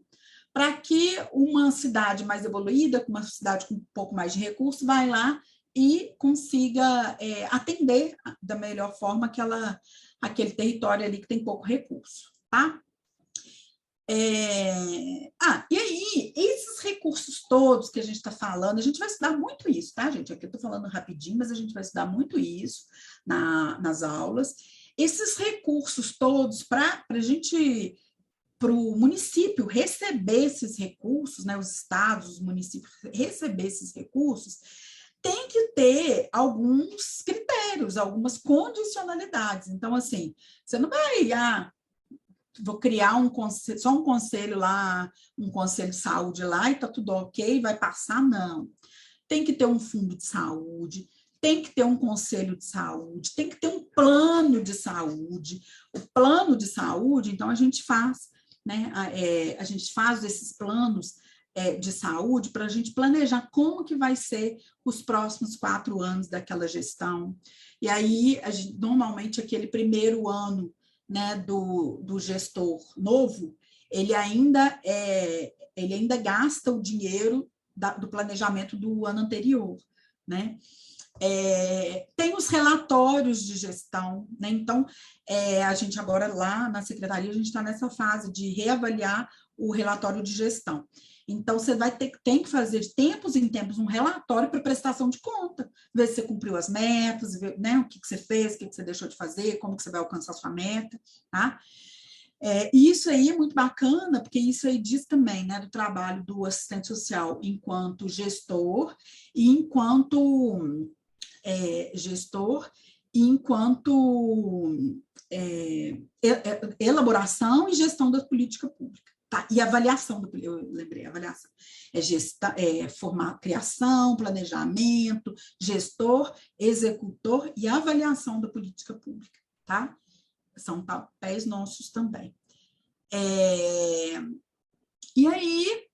para que uma cidade mais evoluída, uma cidade com um pouco mais de recursos, vai lá e consiga atender da melhor forma aquele território ali que tem pouco recurso, tá? E aí, esses recursos todos que a gente está falando, a gente vai estudar muito isso, tá, gente? Aqui eu estou falando rapidinho, mas a gente vai estudar muito isso nas aulas. Esses recursos todos, para a gente, para o município receber esses recursos, né, os estados, os municípios receber esses recursos, tem que ter alguns critérios, algumas condicionalidades. Então, assim, você não vai, vou criar só um conselho lá, um conselho de saúde lá e tá tudo ok, vai passar, não. Tem que ter um fundo de saúde, tem que ter um conselho de saúde, tem que ter um plano de saúde. O plano de saúde, então, a gente faz, né? A gente faz esses planos de saúde para a gente planejar como que vai ser os próximos 4 anos daquela gestão. E aí, normalmente, aquele primeiro ano, né, do gestor novo, ele ainda gasta o dinheiro do planejamento do ano anterior, né? Tem os relatórios de gestão, né? Então, a gente agora lá na secretaria, a gente está nessa fase de reavaliar o relatório de gestão. Então, você tem que fazer de tempos em tempos um relatório para prestação de conta, ver se você cumpriu as metas, ver, né, o que você fez, o que você deixou de fazer, como que você vai alcançar a sua meta, tá? E isso aí é muito bacana, porque isso aí diz também, né, do trabalho do assistente social enquanto gestor e enquanto gestor e enquanto elaboração e gestão da política pública. Tá? E avaliação, eu lembrei, avaliação. Criação, planejamento, gestor, executor e avaliação da política pública. Tá? São papéis nossos também. E aí,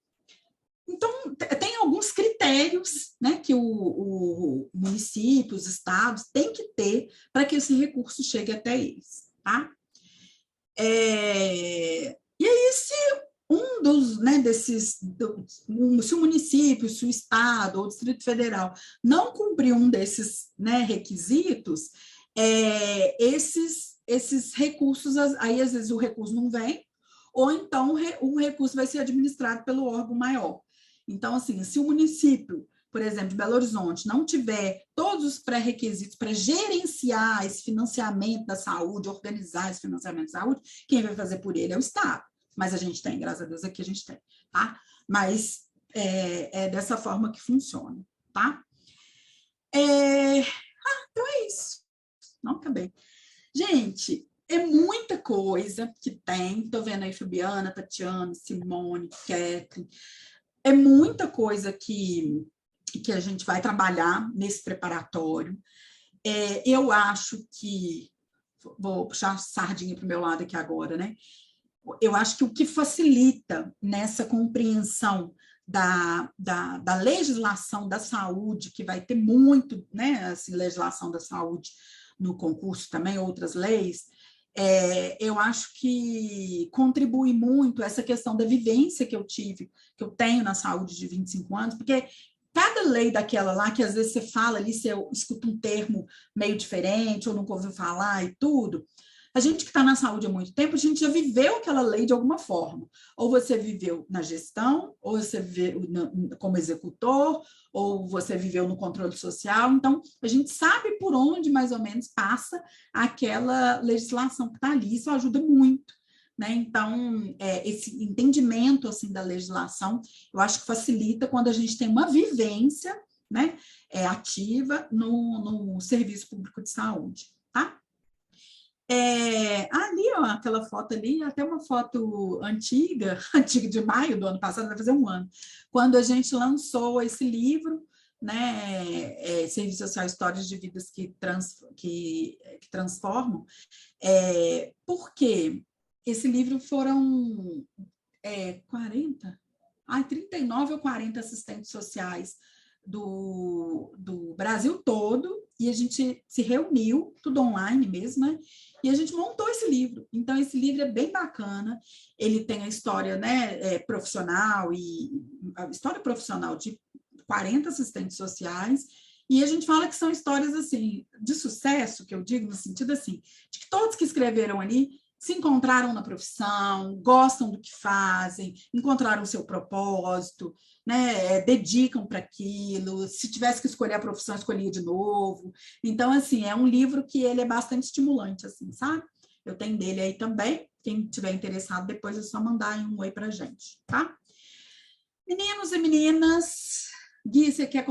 então, tem alguns critérios, né, que o município, os estados têm que ter para que esse recurso chegue até eles, tá? E aí, se um dos, né, se o município, se o estado ou o Distrito Federal não cumprir um desses, né, requisitos, esses recursos, aí às vezes o recurso não vem, ou então o recurso vai ser administrado pelo órgão maior. Então, assim, se o município, por exemplo, de Belo Horizonte, não tiver todos os pré-requisitos para gerenciar esse financiamento da saúde, organizar esse financiamento da saúde, quem vai fazer por ele é o Estado. Mas a gente tem, graças a Deus, aqui a gente tem, tá? Mas é dessa forma que funciona, tá? Então é isso. Não acabei. Gente, é muita coisa que tem. Estou vendo aí Fabiana, Tatiana, Simone, Kathleen. É muita coisa que a gente vai trabalhar nesse preparatório. Eu acho que... Vou puxar a sardinha para o meu lado aqui agora, né? Eu acho que o que facilita nessa compreensão da legislação da saúde, que vai ter muito, né, assim, legislação da saúde no concurso também, outras leis, eu acho que contribui muito essa questão da vivência que eu tenho na saúde de 25 anos, porque cada lei daquela lá, que às vezes você fala ali, você escuta um termo meio diferente, ou nunca ouviu falar e tudo, a gente que está na saúde há muito tempo, a gente já viveu aquela lei de alguma forma. Ou você viveu na gestão, ou você viveu como executor, ou você viveu no controle social. Então, a gente sabe por onde, mais ou menos, passa aquela legislação que está ali. Isso ajuda muito. Né? Então, esse entendimento assim, da legislação, eu acho que facilita quando a gente tem uma vivência, né, ativa no serviço público de saúde. Tá? Ali, ó, aquela foto ali, até uma foto antiga de maio do ano passado, vai fazer um ano, quando a gente lançou esse livro, né, Serviço Social, Histórias de Vidas que Transformam, porque esse livro foram 39 ou 40 assistentes sociais do Brasil todo, e a gente se reuniu, tudo online mesmo, né? E a gente montou esse livro. Então, esse livro é bem bacana. Ele tem a história, né, profissional e a história profissional de 40 assistentes sociais. E a gente fala que são histórias assim de sucesso, que eu digo no sentido assim, de que todos que escreveram ali se encontraram na profissão, gostam do que fazem, encontraram o seu propósito, né, dedicam para aquilo. Se tivesse que escolher a profissão, escolhia de novo. Então, assim, é um livro que ele é bastante estimulante, assim, sabe? Eu tenho dele aí também. Quem tiver interessado, depois é só mandar um oi para a gente, tá? Meninos e meninas, Gui, você quer